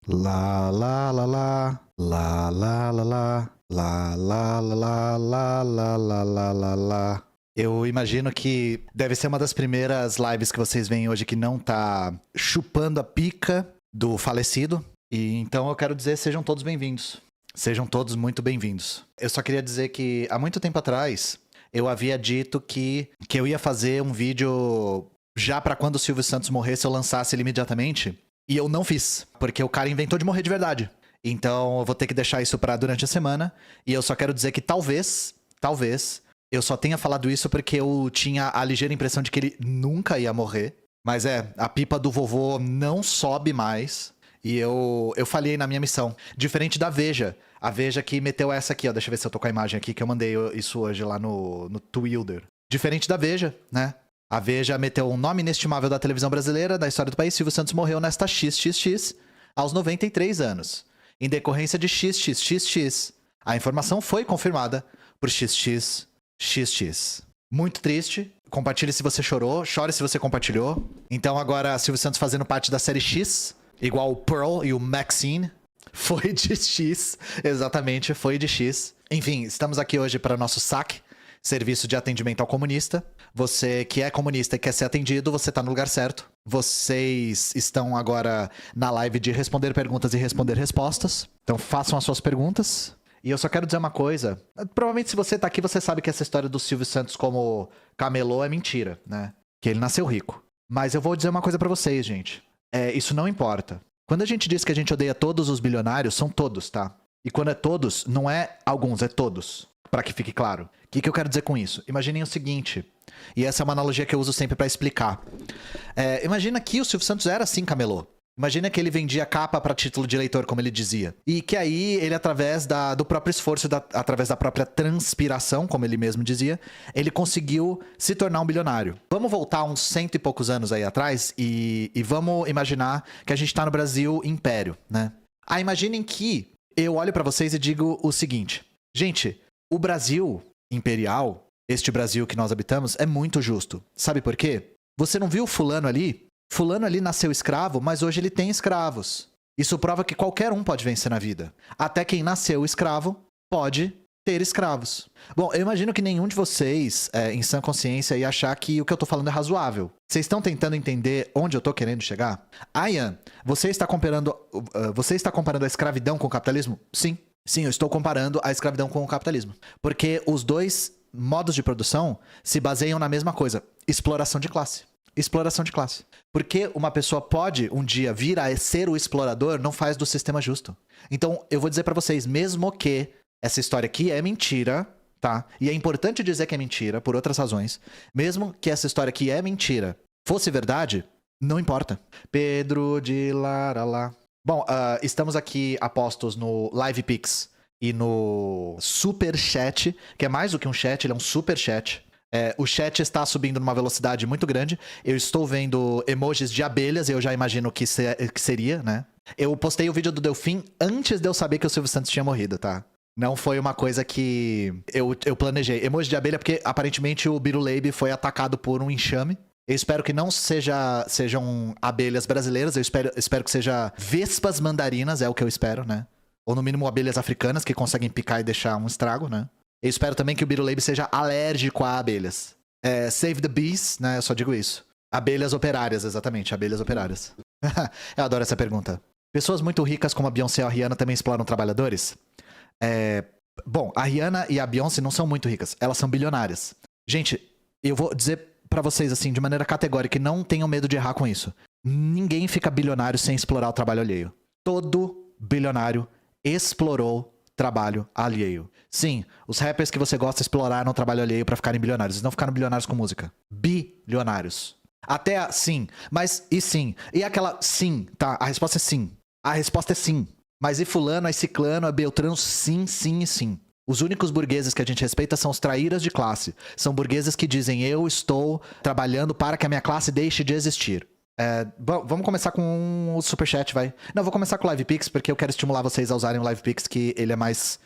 Lá, lá, lá, lá, lá, lá, lá, lá, lá, lá, lá, lá, lá, lá, lá, lá, lá. Eu imagino que deve ser uma das primeiras lives que vocês veem hoje que não tá chupando a pica do falecido. E então eu quero dizer, sejam todos bem-vindos. Sejam todos muito bem-vindos. Eu só queria dizer que há muito tempo atrás eu havia dito que eu ia fazer um vídeo já pra quando o Silvio Santos morresse eu lançasse ele imediatamente. E eu não fiz, porque o cara inventou de morrer de verdade. Então eu vou ter que deixar isso pra durante a semana. E eu só quero dizer que talvez, eu só tenha falado isso porque eu tinha a ligeira impressão de que ele nunca ia morrer. Mas a pipa do vovô não sobe mais. E eu falhei na minha missão. Diferente da Veja. A Veja que meteu essa aqui, ó. Deixa eu ver se eu tô com a imagem aqui, que eu mandei isso hoje lá no Twitter. Diferente da Veja, né? A Veja meteu um nome inestimável da televisão brasileira, da história do país. Silvio Santos morreu nesta XXX aos 93 anos. Em decorrência de XXXX. A informação foi confirmada por XXXX. Muito triste. Compartilhe se você chorou. Chore se você compartilhou. Então agora Silvio Santos fazendo parte da série X. Igual o Pearl e o Maxine. Foi de X. Exatamente, foi de X. Enfim, estamos aqui hoje para nosso SAC. Serviço de atendimento ao comunista. Você que é comunista e quer ser atendido, você tá no lugar certo. Vocês estão agora na live de responder perguntas e responder respostas. Então façam as suas perguntas. E eu só quero dizer uma coisa. Provavelmente se você tá aqui, você sabe que essa história do Silvio Santos como camelô é mentira, né? Que ele nasceu rico. Mas eu vou dizer uma coisa pra vocês, gente. Isso não importa. Quando a gente diz que a gente odeia todos os bilionários, são todos, tá? E quando é todos, não é alguns, é todos. Pra que fique claro. O que eu quero dizer com isso? Imaginem o seguinte, e essa é uma analogia que eu uso sempre pra explicar. Imagina que o Silvio Santos era assim camelô. Imagina que ele vendia capa pra título de eleitor, como ele dizia. E que aí ele, através do próprio esforço, através da própria transpiração, como ele mesmo dizia, ele conseguiu se tornar um bilionário. Vamos voltar uns 100 e poucos anos aí atrás e vamos imaginar que a gente tá no Brasil Império, né? Imaginem que eu olho pra vocês e digo o seguinte. Gente, o Brasil imperial, este Brasil que nós habitamos, é muito justo. Sabe por quê? Você não viu o fulano ali? Fulano ali nasceu escravo, mas hoje ele tem escravos. Isso prova que qualquer um pode vencer na vida. Até quem nasceu escravo pode ter escravos. Bom, eu imagino que nenhum de vocês, em sã consciência, ia achar que o que eu tô falando é razoável. Vocês estão tentando entender onde eu tô querendo chegar? Ian, você está comparando a escravidão com o capitalismo? Sim. Sim, eu estou comparando a escravidão com o capitalismo. Porque os dois modos de produção se baseiam na mesma coisa. Exploração de classe. Exploração de classe. Porque uma pessoa pode um dia vir a ser o explorador, não faz do sistema justo. Então, eu vou dizer pra vocês, mesmo que essa história aqui é mentira, tá? E é importante dizer que é mentira, por outras razões. Mesmo que essa história aqui é mentira, fosse verdade, não importa. Pedro de Laralá. Bom, estamos aqui apostos no LivePix e no Superchat, que é mais do que um chat, ele é um Superchat. O chat está subindo numa velocidade muito grande. Eu estou vendo emojis de abelhas, eu já imagino que seria, né? Eu postei o vídeo do Delfim antes de eu saber que o Silvio Santos tinha morrido, tá? Não foi uma coisa que eu planejei. Emoji de abelha porque aparentemente o Biruleibe foi atacado por um enxame. Eu espero que não sejam abelhas brasileiras, eu espero que seja vespas mandarinas, é o que eu espero, né? Ou no mínimo abelhas africanas que conseguem picar e deixar um estrago, né? Eu espero também que o Biruleibe seja alérgico a abelhas. Save the bees, né? Eu só digo isso. Abelhas operárias, exatamente, abelhas operárias. Eu adoro essa pergunta. Pessoas muito ricas como a Beyoncé ou a Rihanna também exploram trabalhadores? Bom, a Rihanna e a Beyoncé não são muito ricas, elas são bilionárias. Gente, eu vou dizer pra vocês, assim, de maneira categórica, e não tenham medo de errar com isso. Ninguém fica bilionário sem explorar o trabalho alheio. Todo bilionário explorou trabalho alheio. Sim, os rappers que você gosta exploraram o trabalho alheio pra ficarem bilionários. Eles não ficaram bilionários com música. Bilionários. Até sim. Mas, e sim. E aquela sim, tá? A resposta é sim. A resposta é sim. Mas e fulano, é ciclano, é beltrano? Sim, sim e sim. Os únicos burgueses que a gente respeita são os traíras de classe. São burgueses que dizem, eu estou trabalhando para que a minha classe deixe de existir. Vamos começar com o Superchat, vai. Não, vou começar com o LivePix, porque eu quero estimular vocês a usarem o LivePix, que ele é mais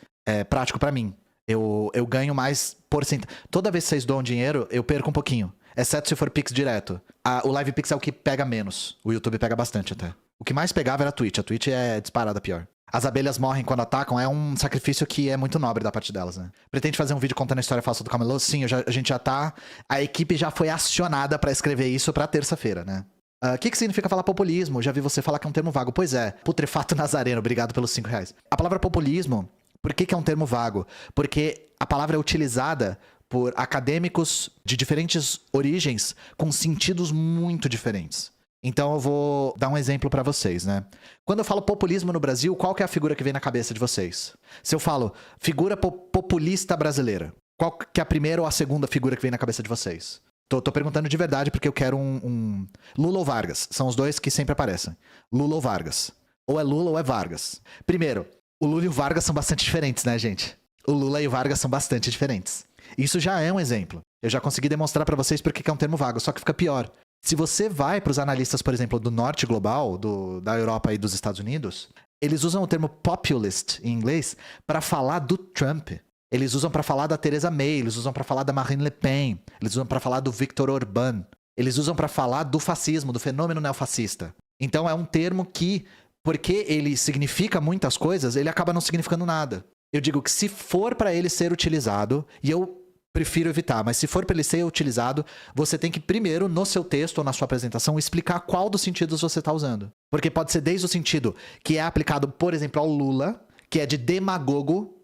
prático pra mim. Eu ganho mais porcentagem. Toda vez que vocês doam dinheiro, eu perco um pouquinho. Exceto se for Pix direto. O LivePix é o que pega menos. O YouTube pega bastante até. O que mais pegava era a Twitch. A Twitch é disparada pior. As abelhas morrem quando atacam é um sacrifício que é muito nobre da parte delas, né? Pretende fazer um vídeo contando a história falsa do camelô? Sim, a gente já tá... A equipe já foi acionada pra escrever isso pra terça-feira, né? O que significa falar populismo? Já vi você falar que é um termo vago. Pois é, putrefato nazareno, obrigado pelos R$5. A palavra populismo, por que é um termo vago? Porque a palavra é utilizada por acadêmicos de diferentes origens com sentidos muito diferentes. Então eu vou dar um exemplo pra vocês, né? Quando eu falo populismo no Brasil, qual que é a figura que vem na cabeça de vocês? Se eu falo figura populista brasileira, qual que é a primeira ou a segunda figura que vem na cabeça de vocês? Tô perguntando de verdade porque eu quero Lula ou Vargas. São os dois que sempre aparecem. Lula ou Vargas. Ou é Lula ou é Vargas. Primeiro, o Lula e o Vargas são bastante diferentes, né, gente? O Lula e o Vargas são bastante diferentes. Isso já é um exemplo. Eu já consegui demonstrar pra vocês porque que é um termo vago, só que fica pior. Se você vai pros analistas, por exemplo, do norte global, da Europa e dos Estados Unidos, eles usam o termo populist em inglês pra falar do Trump. Eles usam pra falar da Theresa May, eles usam pra falar da Marine Le Pen, eles usam pra falar do Viktor Orbán, eles usam pra falar do fascismo, do fenômeno neofascista. Então é um termo que, porque ele significa muitas coisas, ele acaba não significando nada. Eu digo que se for pra ele ser utilizado, e eu prefiro evitar, mas se for para ele ser utilizado, você tem que primeiro, no seu texto ou na sua apresentação, explicar qual dos sentidos você está usando. Porque pode ser desde o sentido que é aplicado, por exemplo, ao Lula, que é de demagogo,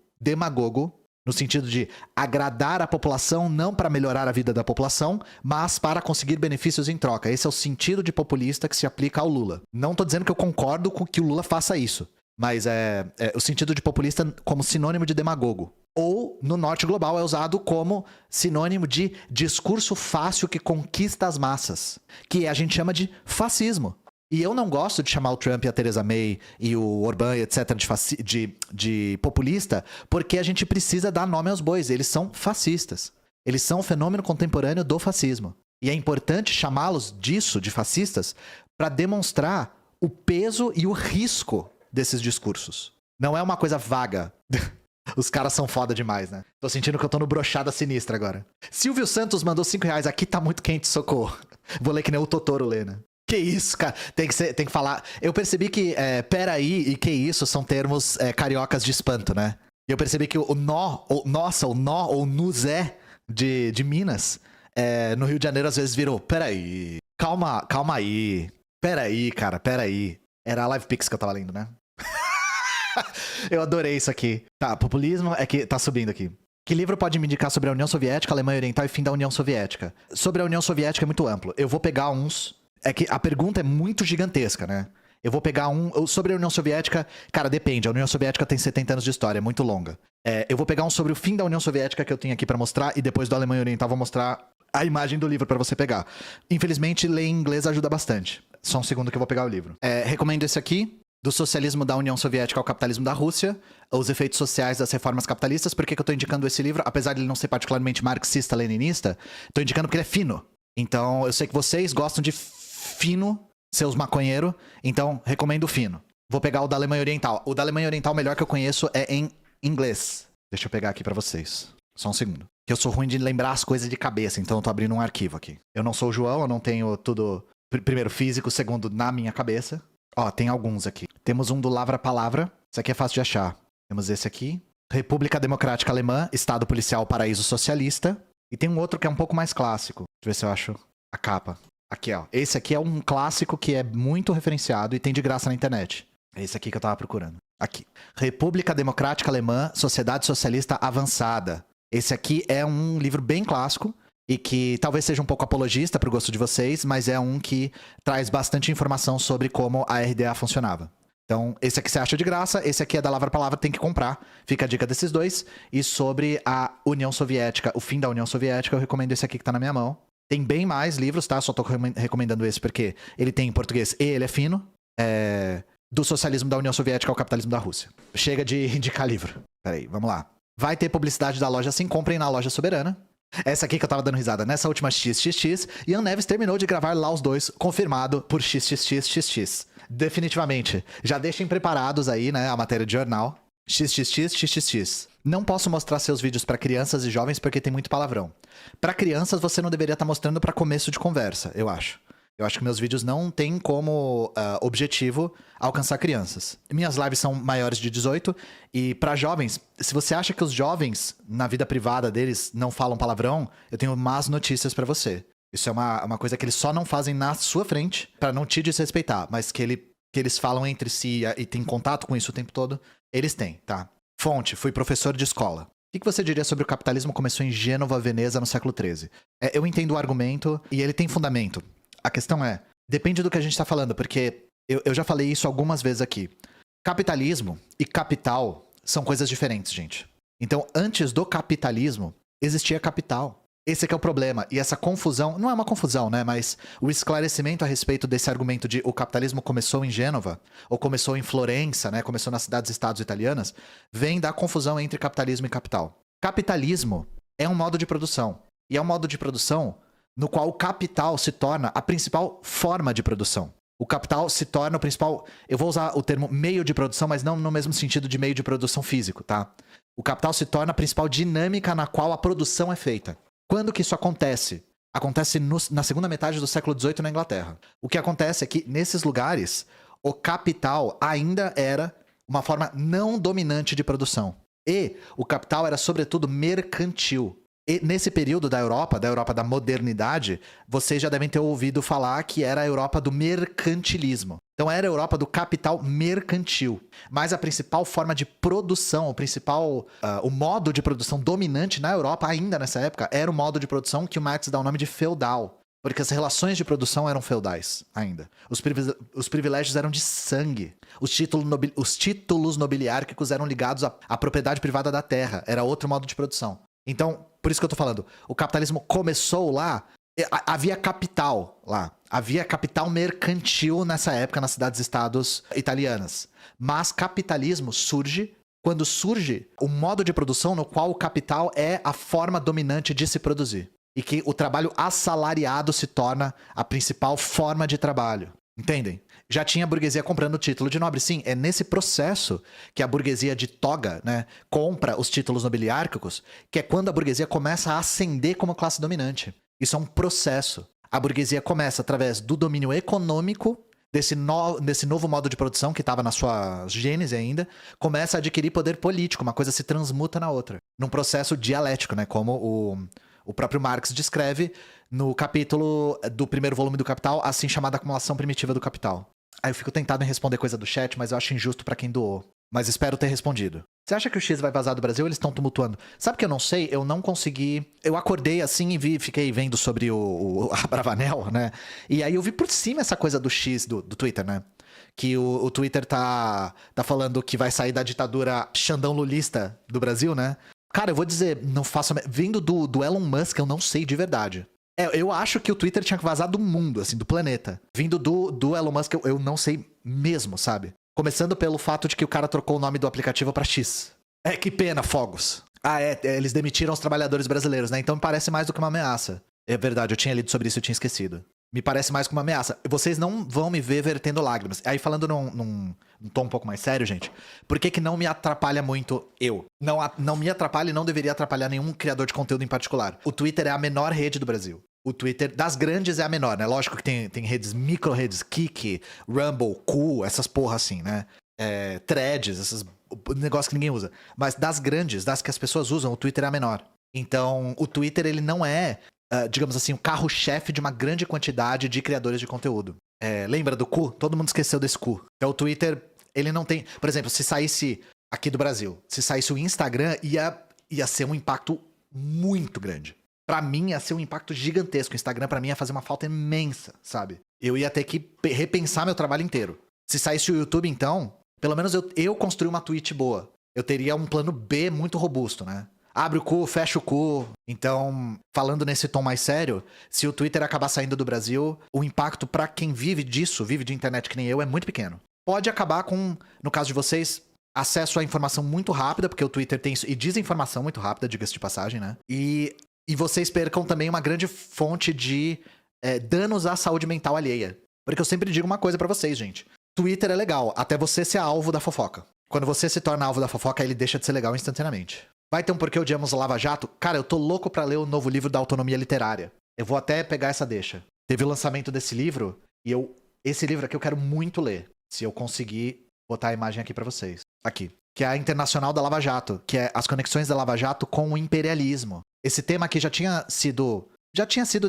no sentido de agradar a população, não para melhorar a vida da população, mas para conseguir benefícios em troca. Esse é o sentido de populista que se aplica ao Lula. Não tô dizendo que eu concordo com que o Lula faça isso, mas é o sentido de populista como sinônimo de demagogo. Ou, no norte global, é usado como sinônimo de discurso fácil que conquista as massas, que a gente chama de fascismo. E eu não gosto de chamar o Trump e a Theresa May e o Orbán, etc., de populista, porque a gente precisa dar nome aos bois. Eles são fascistas. Eles são um fenômeno contemporâneo do fascismo. E é importante chamá-los disso, de fascistas, para demonstrar o peso e o risco desses discursos. Não é uma coisa vaga. Os caras são foda demais, né? Tô sentindo que eu tô no brochada sinistra agora. Silvio Santos mandou R$5. Aqui tá muito quente, socorro. Vou ler que nem o Totoro lê, né? Que isso, cara. Tem que falar. Eu percebi que peraí e que isso são termos cariocas de espanto, né? E eu percebi que o nó, ou nó, ou nuzé de Minas, no Rio de Janeiro às vezes virou peraí. Calma aí. Peraí, cara, peraí. Era a Live Pix que eu tava lendo, né? Eu adorei isso aqui. Tá, populismo é que tá subindo aqui. Que livro pode me indicar sobre a União Soviética, Alemanha Oriental e fim da União Soviética? Sobre a União Soviética é muito amplo. Eu vou pegar uns... É que a pergunta é muito gigantesca, né? Eu vou pegar sobre a União Soviética... Cara, depende. A União Soviética tem 70 anos de história, é muito longa. Eu vou pegar um sobre o fim da União Soviética que eu tenho aqui pra mostrar e depois do Alemanha Oriental vou mostrar a imagem do livro pra você pegar. Infelizmente, ler em inglês ajuda bastante. Só um segundo que eu vou pegar o livro. Recomendo esse aqui. Do socialismo da União Soviética ao capitalismo da Rússia, os efeitos sociais das reformas capitalistas. Por que eu tô indicando esse livro? Apesar de ele não ser particularmente marxista-leninista, tô indicando porque ele é fino. Então, eu sei que vocês gostam de fino, seus maconheiros, então recomendo o fino. Vou pegar o da Alemanha Oriental. O da Alemanha Oriental, o melhor que eu conheço é em inglês. Deixa eu pegar aqui pra vocês. Só um segundo. Que eu sou ruim de lembrar as coisas de cabeça, então eu tô abrindo um arquivo aqui. Eu não sou o João, eu não tenho tudo, primeiro, físico, segundo, na minha cabeça. Ó, tem alguns aqui. Temos um do Lavra Palavra. Isso aqui é fácil de achar. Temos esse aqui. República Democrática Alemã, Estado Policial Paraíso Socialista. E tem um outro que é um pouco mais clássico. Deixa eu ver se eu acho a capa. Aqui, ó. Esse aqui é um clássico que é muito referenciado e tem de graça na internet. É esse aqui que eu tava procurando. Aqui. República Democrática Alemã, Sociedade Socialista Avançada. Esse aqui é um livro bem clássico. E que talvez seja um pouco apologista pro gosto de vocês, mas é um que traz bastante informação sobre como a RDA funcionava. Então, esse aqui você acha de graça, esse aqui é da Lavra Palavra, tem que comprar. Fica a dica desses dois. E sobre a União Soviética, o fim da União Soviética, eu recomendo esse aqui que tá na minha mão. Tem bem mais livros, tá? Só tô recomendando esse porque ele tem em português e ele é fino. Do socialismo da União Soviética ao capitalismo da Rússia. Chega de indicar livro. Peraí, vamos lá. Vai ter publicidade da loja sim, comprem na loja Soberana. Essa aqui que eu tava dando risada, nessa última XXX, Ian Neves terminou de gravar lá os dois, confirmado por XXXXX. Definitivamente. Já deixem preparados aí, né, a matéria de jornal. XXXXX. Não posso mostrar seus vídeos pra crianças e jovens porque tem muito palavrão. Pra crianças você não deveria estar mostrando pra começo de conversa, eu acho. Eu acho que meus vídeos não têm como objetivo alcançar crianças. Minhas lives são maiores de 18 e para jovens, se você acha que os jovens, na vida privada deles, não falam palavrão, eu tenho más notícias pra você. Isso é uma coisa que eles só não fazem na sua frente pra não te desrespeitar, mas que eles falam entre si e tem contato com isso o tempo todo, eles têm, tá? Fonte, fui professor de escola. O que você diria sobre o capitalismo começou em Gênova, Veneza, no século XIII? Eu entendo o argumento e ele tem fundamento. A questão é, depende do que a gente tá falando, porque eu já falei isso algumas vezes aqui. Capitalismo e capital são coisas diferentes, gente. Então, antes do capitalismo, existia capital. Esse é que é o problema. E essa confusão, não é uma confusão, né? Mas o esclarecimento a respeito desse argumento de o capitalismo começou em Gênova, ou começou em Florença, né? Começou nas cidades-estados italianas, vem da confusão entre capitalismo e capital. Capitalismo é um modo de produção. E é um modo de produção no qual o capital se torna a principal forma de produção. O capital se torna o principal... Eu vou usar o termo meio de produção, mas não no mesmo sentido de meio de produção físico, tá? O capital se torna a principal dinâmica na qual a produção é feita. Quando que isso acontece? Acontece na segunda metade do século XVIII na Inglaterra. O que acontece é que, nesses lugares, o capital ainda era uma forma não dominante de produção. E o capital era, sobretudo, mercantil. E nesse período da Europa da modernidade, vocês já devem ter ouvido falar que era a Europa do mercantilismo. Então era a Europa do capital mercantil. Mas a principal forma de produção, o modo de produção dominante na Europa, ainda nessa época, era o modo de produção que o Marx dá o nome de feudal. Porque as relações de produção eram feudais ainda. Os privilégios eram de sangue. Os títulos nobiliárquicos eram ligados à propriedade privada da terra. Era outro modo de produção. Então, por isso que eu tô falando, o capitalismo começou lá, havia capital lá. Havia capital mercantil nessa época nas cidades-estados italianas. Mas capitalismo surge quando surge o modo de produção no qual o capital é a forma dominante de se produzir. E que o trabalho assalariado se torna a principal forma de trabalho. Entendem? Já tinha a burguesia comprando o título de nobre. Sim, é nesse processo que a burguesia de toga, né, compra os títulos nobiliárquicos, que é quando a burguesia começa a ascender como classe dominante. Isso é um processo. A burguesia começa através do domínio econômico, desse novo modo de produção que estava na sua gênese ainda, começa a adquirir poder político, uma coisa se transmuta na outra. Num processo dialético, né, como o próprio Marx descreve no capítulo do primeiro volume do Capital, assim chamada acumulação primitiva do capital. Aí eu fico tentado em responder coisa do chat, mas eu acho injusto pra quem doou. Mas espero ter respondido. Você acha que o X vai vazar do Brasil ou eles estão tumultuando? Sabe o que eu não sei? Eu não consegui... Eu acordei assim e fiquei vendo sobre a Bravanel, né? E aí eu vi por cima essa coisa do X, do Twitter, né? Que o Twitter tá falando que vai sair da ditadura Xandão lulista do Brasil, né? Cara, eu vou dizer, não faço... Vindo do Elon Musk, eu não sei de verdade. Eu acho que o Twitter tinha que vazar do mundo, assim, do planeta. Vindo do Elon Musk, eu não sei mesmo, sabe? Começando pelo fato de que o cara trocou o nome do aplicativo pra X. Que pena, fogos. Eles demitiram os trabalhadores brasileiros, né? Então me parece mais do que uma ameaça. É verdade, eu tinha lido sobre isso e eu tinha esquecido. Me parece mais como uma ameaça. Vocês não vão me ver vertendo lágrimas. Aí falando num tom um pouco mais sério, gente, por que não me atrapalha muito eu? Não me atrapalha e não deveria atrapalhar nenhum criador de conteúdo em particular. O Twitter é a menor rede do Brasil. O Twitter, das grandes, é a menor, né? Lógico que tem redes, micro-redes, Kik, Rumble, Ku, essas porra assim, né? Threads, esses negócios que ninguém usa. Mas das grandes, das que as pessoas usam, o Twitter é a menor. Então, o Twitter, ele não é... digamos assim, o carro-chefe de uma grande quantidade de criadores de conteúdo. Lembra do Ku? Todo mundo esqueceu desse Ku. Então o Twitter, ele não tem... Por exemplo, se saísse aqui do Brasil, se saísse o Instagram, ia ser um impacto muito grande. Pra mim, ia ser um impacto gigantesco. O Instagram, pra mim, ia fazer uma falta imensa, sabe? Eu ia ter que repensar meu trabalho inteiro. Se saísse o YouTube, então, pelo menos eu construí uma Twitch boa. Eu teria um plano B muito robusto, né? Abre o cu, fecha o cu. Então, falando nesse tom mais sério, se o Twitter acabar saindo do Brasil, o impacto pra quem vive disso, vive de internet que nem eu, é muito pequeno. Pode acabar com, no caso de vocês, acesso à informação muito rápida, porque o Twitter tem isso, e desinformação muito rápida, diga-se de passagem, né? E vocês percam também uma grande fonte de danos à saúde mental alheia. Porque eu sempre digo uma coisa pra vocês, gente. Twitter é legal, até você ser alvo da fofoca. Quando você se torna alvo da fofoca, ele deixa de ser legal instantaneamente. Vai ter um Porquê Odiamos Lava Jato? Cara, eu tô louco pra ler o novo livro da autonomia literária. Eu vou até pegar essa deixa. teve o lançamento desse livro e esse livro aqui eu quero muito ler. Se eu conseguir botar a imagem aqui pra vocês. Aqui. Que é a Internacional da Lava Jato, que é as conexões da Lava Jato com o imperialismo. Esse tema aqui já tinha sido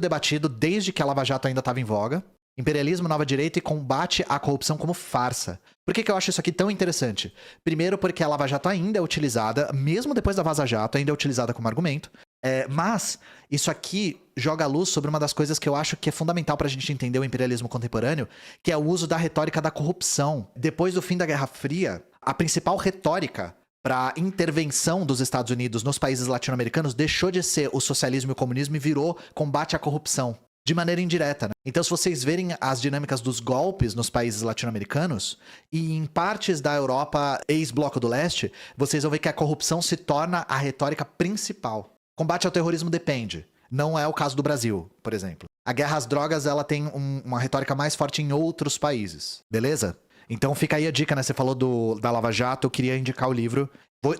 debatido desde que a Lava Jato ainda estava em voga. Imperialismo, nova direita e combate à corrupção como farsa. Por que eu acho isso aqui tão interessante? Primeiro porque a Lava Jato ainda é utilizada, mesmo depois da Vaza Jato, ainda é utilizada como argumento. Mas isso aqui joga a luz sobre uma das coisas que eu acho que é fundamental pra gente entender o imperialismo contemporâneo, que é o uso da retórica da corrupção. Depois do fim da Guerra Fria, a principal retórica para intervenção dos Estados Unidos nos países latino-americanos deixou de ser o socialismo e o comunismo e virou combate à corrupção. De maneira indireta, né? Então, se vocês verem as dinâmicas dos golpes nos países latino-americanos e em partes da Europa ex-bloco do leste, vocês vão ver que a corrupção se torna a retórica principal. Combate ao terrorismo depende. Não é o caso do Brasil, por exemplo. A guerra às drogas, ela tem uma retórica mais forte em outros países, beleza? Então fica aí a dica, né? Você falou da Lava Jato, eu queria indicar o livro.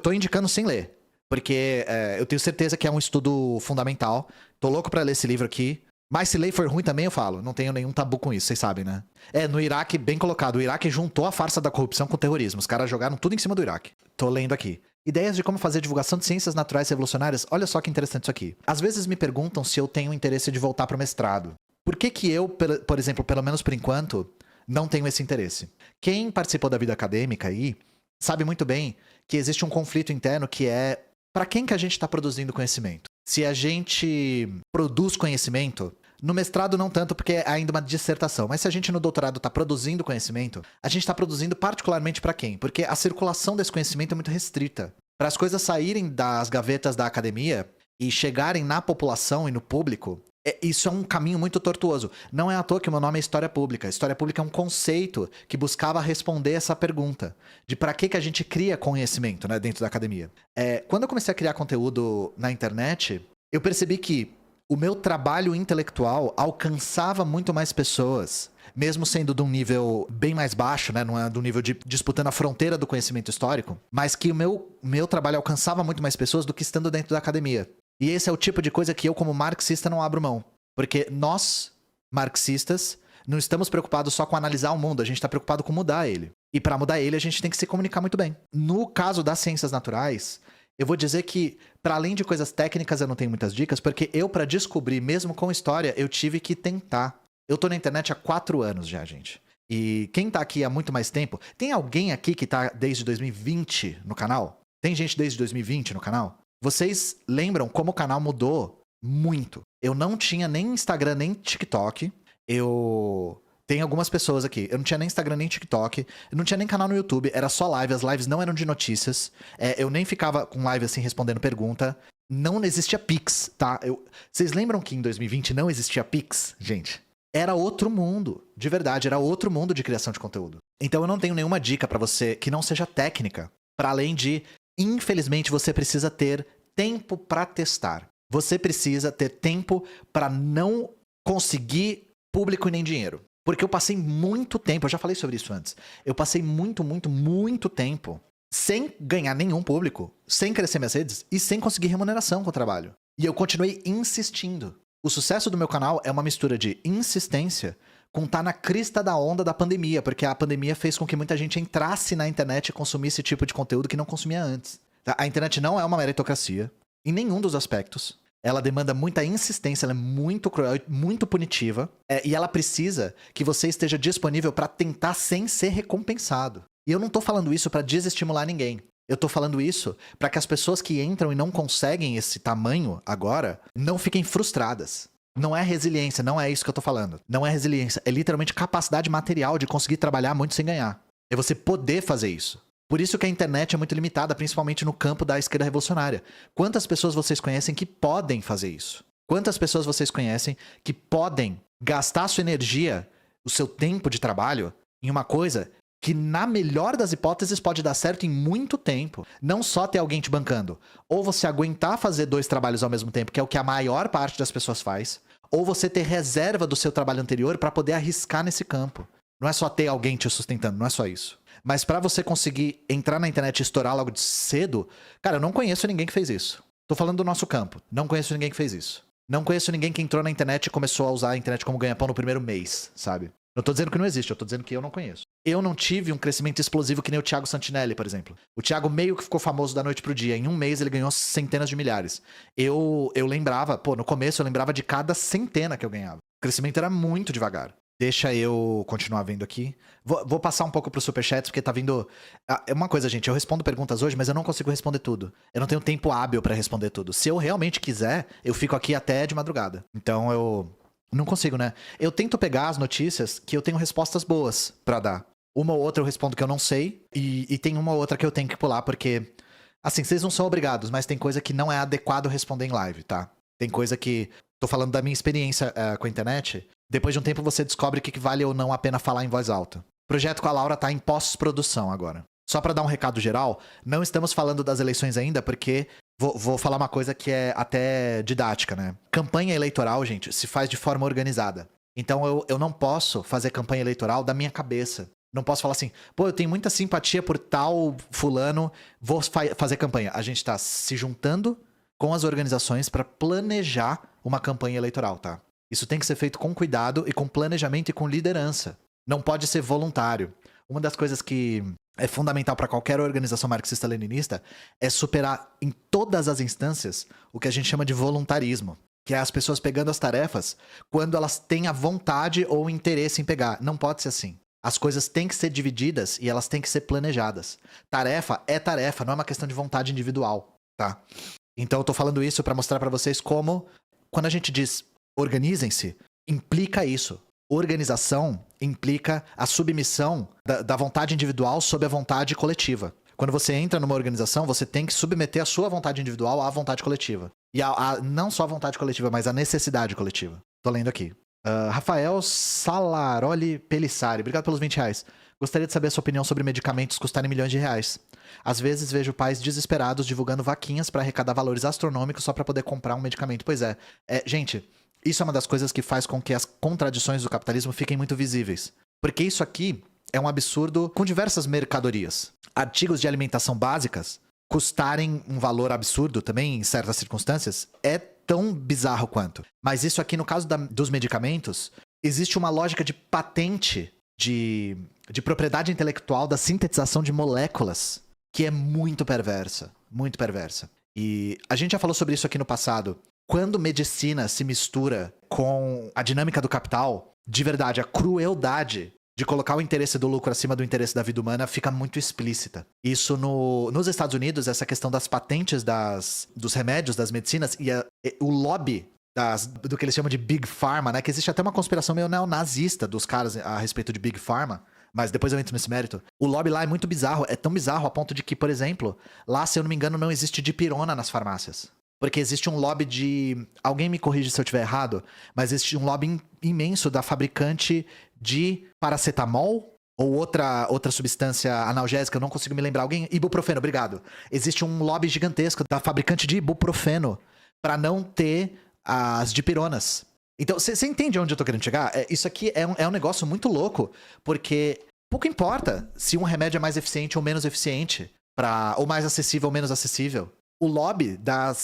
Tô indicando sem ler, porque eu tenho certeza que é um estudo fundamental. Tô louco pra ler esse livro aqui. Mas se ler for ruim também eu falo, não tenho nenhum tabu com isso, vocês sabem, né? No Iraque, bem colocado, o Iraque juntou a farsa da corrupção com o terrorismo. Os caras jogaram tudo em cima do Iraque. Tô lendo aqui. Ideias de como fazer divulgação de ciências naturais revolucionárias. Olha só que interessante isso aqui. Às vezes me perguntam se eu tenho interesse de voltar pro mestrado. Por que eu, por exemplo, pelo menos por enquanto, não tenho esse interesse? Quem participou da vida acadêmica aí sabe muito bem que existe um conflito interno que é para quem que a gente está produzindo conhecimento? Se a gente produz conhecimento, no mestrado não tanto porque é ainda uma dissertação, mas se a gente no doutorado está produzindo conhecimento, a gente está produzindo particularmente para quem? Porque a circulação desse conhecimento é muito restrita. Para as coisas saírem das gavetas da academia e chegarem na população e no público, isso é um caminho muito tortuoso. Não é à toa que o meu nome é História Pública. História Pública é um conceito que buscava responder essa pergunta de para que a gente cria conhecimento, né, dentro da academia. Quando eu comecei a criar conteúdo na internet, eu percebi que o meu trabalho intelectual alcançava muito mais pessoas, mesmo sendo de um nível bem mais baixo, né, não é do nível de disputando a fronteira do conhecimento histórico, mas que o meu trabalho alcançava muito mais pessoas do que estando dentro da academia. E esse é o tipo de coisa que eu, como marxista, não abro mão. Porque nós, marxistas, não estamos preocupados só com analisar o mundo, a gente está preocupado com mudar ele. E para mudar ele, a gente tem que se comunicar muito bem. No caso das ciências naturais, eu vou dizer que, para além de coisas técnicas, eu não tenho muitas dicas, porque eu, para descobrir, mesmo com história, eu tive que tentar. Eu tô na internet há 4 anos já, gente. E quem tá aqui há muito mais tempo... Tem alguém aqui que tá desde 2020 no canal? Tem gente desde 2020 no canal? Vocês lembram como o canal mudou muito? Eu não tinha nem Instagram, nem TikTok. Tem algumas pessoas aqui. Eu não tinha nem Instagram, nem TikTok. Eu não tinha nem canal no YouTube. Era só live. As lives não eram de notícias. Eu nem ficava com live assim, respondendo pergunta. Não existia Pix, tá? Vocês lembram que em 2020 não existia Pix, gente? Era outro mundo. De verdade, era outro mundo de criação de conteúdo. Então eu não tenho nenhuma dica pra você que não seja técnica. Pra além de... Infelizmente, você precisa ter tempo para testar. Você precisa ter tempo para não conseguir público e nem dinheiro. Porque eu passei muito tempo, eu já falei sobre isso antes, eu passei muito tempo sem ganhar nenhum público, sem crescer minhas redes e sem conseguir remuneração com o trabalho. E eu continuei insistindo. O sucesso do meu canal é uma mistura de insistência com estar na crista da onda da pandemia, porque a pandemia fez com que muita gente entrasse na internet e consumisse esse tipo de conteúdo que não consumia antes. A internet não é uma meritocracia, em nenhum dos aspectos. Ela demanda muita insistência, ela é muito cruel, muito punitiva, e ela precisa que você esteja disponível para tentar sem ser recompensado. E eu não tô falando isso para desestimular ninguém. Eu tô falando isso para que as pessoas que entram e não conseguem esse tamanho agora, não fiquem frustradas. Não é resiliência, não é isso que eu tô falando. Não é resiliência, é literalmente capacidade material de conseguir trabalhar muito sem ganhar. É você poder fazer isso. Por isso que a internet é muito limitada, principalmente no campo da esquerda revolucionária. Quantas pessoas vocês conhecem que podem fazer isso? Quantas pessoas vocês conhecem que podem gastar sua energia, o seu tempo de trabalho, em uma coisa que, na melhor das hipóteses, pode dar certo em muito tempo? Não só ter alguém te bancando. Ou você aguentar fazer 2 trabalhos ao mesmo tempo, que é o que a maior parte das pessoas faz, ou você ter reserva do seu trabalho anterior para poder arriscar nesse campo. Não é só ter alguém te sustentando, não é só isso. Mas para você conseguir entrar na internet e estourar logo de cedo, cara, eu não conheço ninguém que fez isso. Tô falando do nosso campo, não conheço ninguém que fez isso. Não conheço ninguém que entrou na internet e começou a usar a internet como ganha-pão no primeiro mês, sabe? Não tô dizendo que não existe, eu tô dizendo que eu não conheço. Eu não tive um crescimento explosivo que nem o Thiago Santinelli, por exemplo. O Thiago meio que ficou famoso da noite pro dia. Em um mês ele ganhou centenas de milhares. Eu lembrava, no começo eu lembrava de cada centena que eu ganhava. O crescimento era muito devagar. Deixa eu continuar vendo aqui. Vou passar um pouco pro Superchat, porque tá vindo... É uma coisa, gente, eu respondo perguntas hoje, mas eu não consigo responder tudo. Eu não tenho tempo hábil pra responder tudo. Se eu realmente quiser, eu fico aqui até de madrugada. Então eu... Não consigo, né? Eu tento pegar as notícias que eu tenho respostas boas pra dar. Uma ou outra eu respondo que eu não sei, e tem uma ou outra que eu tenho que pular, porque... Assim, vocês não são obrigados, mas tem coisa que não é adequado responder em live, tá? Tem coisa que... Tô falando da minha experiência com a internet. Depois de um tempo você descobre que vale ou não a pena falar em voz alta. O projeto com a Laura tá em pós-produção agora. Só pra dar um recado geral, não estamos falando das eleições ainda, porque... Vou falar uma coisa que é até didática, né? Campanha eleitoral, gente, se faz de forma organizada. Então eu não posso fazer campanha eleitoral da minha cabeça. Não posso falar assim, pô, eu tenho muita simpatia por tal fulano, vou fazer campanha. A gente tá se juntando com as organizações para planejar uma campanha eleitoral, tá? Isso tem que ser feito com cuidado e com planejamento e com liderança. Não pode ser voluntário. Uma das coisas que é fundamental para qualquer organização marxista-leninista é superar em todas as instâncias o que a gente chama de voluntarismo, que é as pessoas pegando as tarefas quando elas têm a vontade ou interesse em pegar. Não pode ser assim. As coisas têm que ser divididas e elas têm que ser planejadas. Tarefa é tarefa, não é uma questão de vontade individual, tá? Então eu tô falando isso para mostrar para vocês como, quando a gente diz organizem-se, implica isso. Organização implica a submissão da vontade individual sob a vontade coletiva. Quando você entra numa organização, você tem que submeter a sua vontade individual à vontade coletiva. E não só a vontade coletiva, mas a necessidade coletiva. Tô lendo aqui. Rafael Salaroli Pelissari, obrigado pelos R$20. Gostaria de saber a sua opinião sobre medicamentos custarem milhões de reais. Às vezes vejo pais desesperados divulgando vaquinhas para arrecadar valores astronômicos só para poder comprar um medicamento. Pois é. Gente, isso é uma das coisas que faz com que as contradições do capitalismo fiquem muito visíveis. Porque isso aqui é um absurdo com diversas mercadorias. Artigos de alimentação básicas custarem um valor absurdo também, em certas circunstâncias, é tão bizarro quanto. Mas isso aqui, no caso dos medicamentos, existe uma lógica de patente de propriedade intelectual da sintetização de moléculas que é muito perversa. Muito perversa. E a gente já falou sobre isso aqui no passado. Quando medicina se mistura com a dinâmica do capital, de verdade, a crueldade de colocar o interesse do lucro acima do interesse da vida humana fica muito explícita. Isso nos Estados Unidos, essa questão das patentes dos remédios, das medicinas, e o lobby do que eles chamam de Big Pharma, né? Que existe até uma conspiração meio neonazista dos caras a respeito de Big Pharma, mas depois eu entro nesse mérito. O lobby lá é muito bizarro, é tão bizarro a ponto de que, por exemplo, lá, se eu não me engano, não existe dipirona nas farmácias. Porque existe um lobby de... Alguém me corrige se eu estiver errado, mas existe um lobby imenso da fabricante de paracetamol ou outra substância analgésica, eu não consigo me lembrar. Ibuprofeno, obrigado. Existe um lobby gigantesco da fabricante de ibuprofeno para não ter as dipironas. Então, você entende onde eu tô querendo chegar? Isso aqui é um negócio muito louco, porque pouco importa se um remédio é mais eficiente ou menos eficiente, ou mais acessível ou menos acessível. O lobby da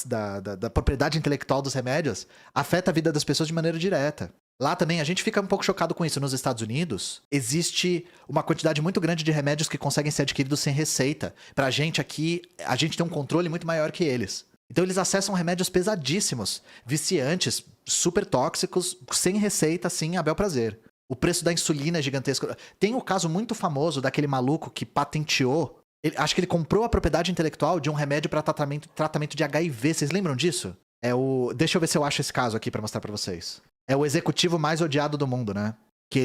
propriedade intelectual dos remédios afeta a vida das pessoas de maneira direta. Lá também a gente fica um pouco chocado com isso. Nos Estados Unidos, existe uma quantidade muito grande de remédios que conseguem ser adquiridos sem receita. Pra gente aqui, a gente tem um controle muito maior que eles. Então eles acessam remédios pesadíssimos, viciantes, super tóxicos, sem receita, assim, a bel prazer. O preço da insulina é gigantesco. Tem o caso muito famoso daquele maluco que patenteou... Acho que ele comprou a propriedade intelectual de um remédio para tratamento de HIV. Vocês lembram disso? Deixa eu ver se eu acho esse caso aqui para mostrar para vocês. É o executivo mais odiado do mundo, né? Que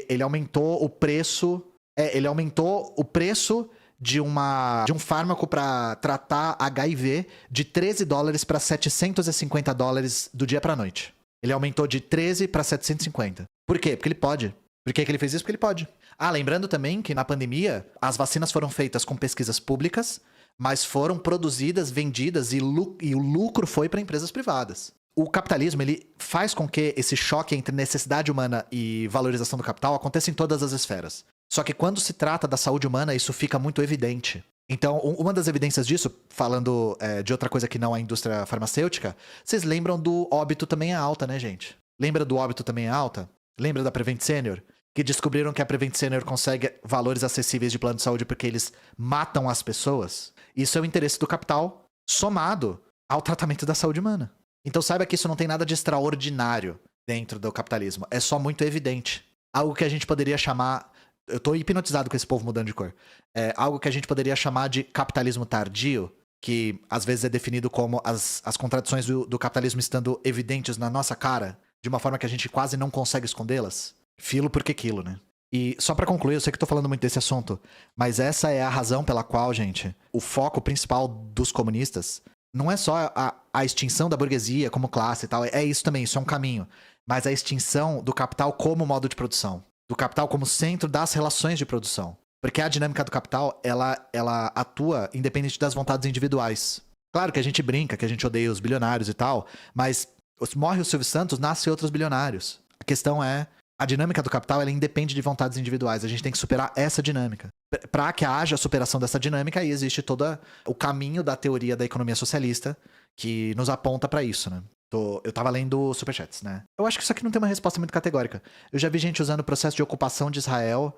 ele aumentou o preço... ele aumentou o preço de um fármaco para tratar HIV de $13 para $750 do dia pra noite. Ele aumentou de 13 para 750. Por quê? Porque ele pode. Por que ele fez isso? Porque ele pode. Lembrando também que na pandemia, as vacinas foram feitas com pesquisas públicas, mas foram produzidas, vendidas e o lucro foi para empresas privadas. O capitalismo, ele faz com que esse choque entre necessidade humana e valorização do capital aconteça em todas as esferas. Só que quando se trata da saúde humana, isso fica muito evidente. Então, uma das evidências disso, falando de outra coisa que não a indústria farmacêutica, vocês lembram do óbito também é alta, né, gente? Lembra do óbito também é alta? Lembra da Prevent Senior? Que descobriram que a Prevent Senior consegue valores acessíveis de plano de saúde porque eles matam as pessoas? Isso é o interesse do capital somado ao tratamento da saúde humana. Então saiba que isso não tem nada de extraordinário dentro do capitalismo. É só muito evidente. Algo que a gente poderia chamar... Eu tô hipnotizado com esse povo mudando de cor. É algo que a gente poderia chamar de capitalismo tardio, que às vezes é definido como as contradições do capitalismo estando evidentes na nossa cara, de uma forma que a gente quase não consegue escondê-las. Filo porque quilo, né? E só pra concluir, eu sei que tô falando muito desse assunto, mas essa é a razão pela qual, gente, o foco principal dos comunistas não é só a extinção da burguesia como classe e tal, é isso também, isso é um caminho, mas a extinção do capital como modo de produção, do capital como centro das relações de produção. Porque a dinâmica do capital, ela atua independente das vontades individuais. Claro que a gente brinca, que a gente odeia os bilionários e tal, mas morre o Silvio Santos, nasce outros bilionários. A questão é, a dinâmica do capital, ela independe de vontades individuais. A gente tem que superar essa dinâmica. Para que haja a superação dessa dinâmica, aí existe todo o caminho da teoria da economia socialista que nos aponta para isso, né? Eu tava lendo superchats, né? Eu acho que isso aqui não tem uma resposta muito categórica. Eu já vi gente usando o processo de ocupação de Israel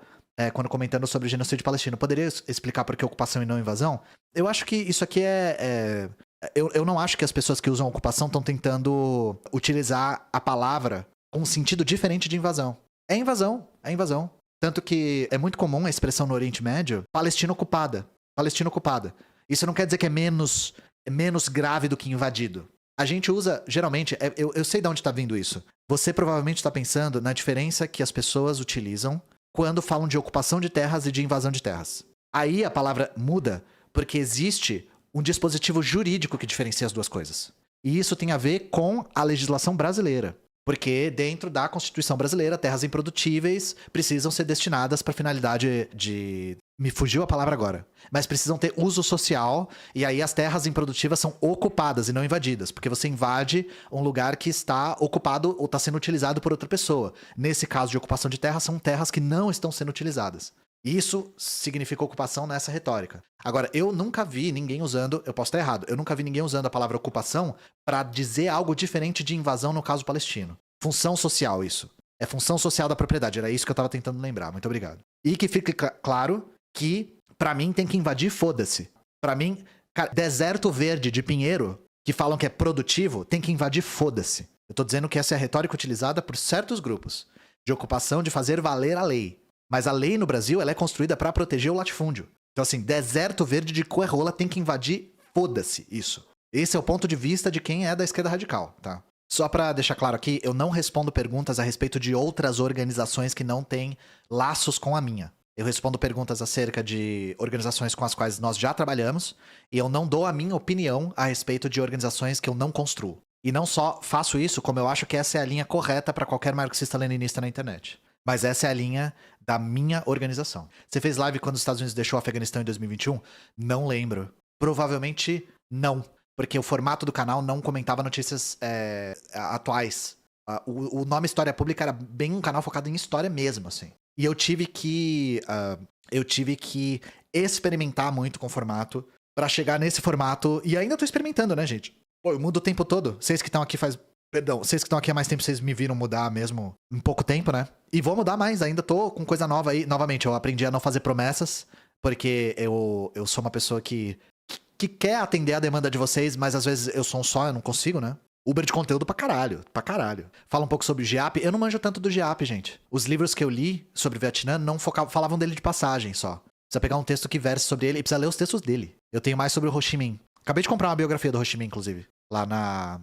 quando comentando sobre o genocídio palestino. Poderia explicar por que ocupação e não invasão? Eu acho que isso aqui eu não acho que as pessoas que usam ocupação estão tentando utilizar a palavra com um sentido diferente de invasão. É invasão, é invasão. Tanto que é muito comum a expressão no Oriente Médio, Palestina ocupada. Palestina ocupada. Isso não quer dizer que é menos grave do que invadido. A gente usa, geralmente, eu sei de onde está vindo isso. Você provavelmente está pensando na diferença que as pessoas utilizam quando falam de ocupação de terras e de invasão de terras. Aí a palavra muda porque existe um dispositivo jurídico que diferencia as duas coisas. E isso tem a ver com a legislação brasileira. Porque dentro da Constituição brasileira, terras improdutíveis precisam ser destinadas para finalidade de... Me fugiu a palavra agora. Mas precisam ter uso social, e aí as terras improdutivas são ocupadas e não invadidas. Porque você invade um lugar que está ocupado ou está sendo utilizado por outra pessoa. Nesse caso de ocupação de terras, são terras que não estão sendo utilizadas. Isso significa ocupação nessa retórica. Agora, eu nunca vi ninguém usando, eu posso estar errado, eu nunca vi ninguém usando a palavra ocupação para dizer algo diferente de invasão no caso palestino. Função social, isso. É função social da propriedade, era isso que eu tava tentando lembrar, muito obrigado. E que fique claro que, pra mim, tem que invadir, foda-se. Pra mim, cara, deserto verde de Pinheiro, que falam que é produtivo, tem que invadir, foda-se. Eu tô dizendo que essa é a retórica utilizada por certos grupos, de ocupação de fazer valer a lei. Mas a lei no Brasil, ela é construída para proteger o latifúndio. Então, assim, deserto verde de Coerrola tem que invadir, foda-se isso. Esse é o ponto de vista de quem é da esquerda radical, tá? Só pra deixar claro aqui, eu não respondo perguntas a respeito de outras organizações que não têm laços com a minha. Eu respondo perguntas acerca de organizações com as quais nós já trabalhamos, e eu não dou a minha opinião a respeito de organizações que eu não construo. E não só faço isso, como eu acho que essa é a linha correta para qualquer marxista-leninista na internet. Mas essa é a linha da minha organização. Você fez live quando os Estados Unidos deixou o Afeganistão em 2021? Não lembro. Provavelmente não. Porque o formato do canal não comentava notícias atuais. O nome História Pública era bem um canal focado em história mesmo, assim. E eu tive que experimentar muito com o formato pra chegar nesse formato. E ainda tô experimentando, né, gente? Pô, eu mudo o tempo todo. Vocês que estão aqui vocês que estão aqui há mais tempo, vocês me viram mudar mesmo em pouco tempo, né? E vou mudar mais, ainda tô com coisa nova aí. Novamente, eu aprendi a não fazer promessas, porque eu sou uma pessoa que quer atender a demanda de vocês, mas às vezes eu sou um só, eu não consigo, né? Uber de conteúdo pra caralho, pra caralho. Fala um pouco sobre o GIAP. Eu não manjo tanto do GIAP, gente. Os livros que eu li sobre o Vietnã não falavam dele de passagem só. Precisa pegar um texto que verse sobre ele e precisa ler os textos dele. Eu tenho mais sobre o Ho Chi Minh. Acabei de comprar uma biografia do Ho Chi Minh, inclusive. Lá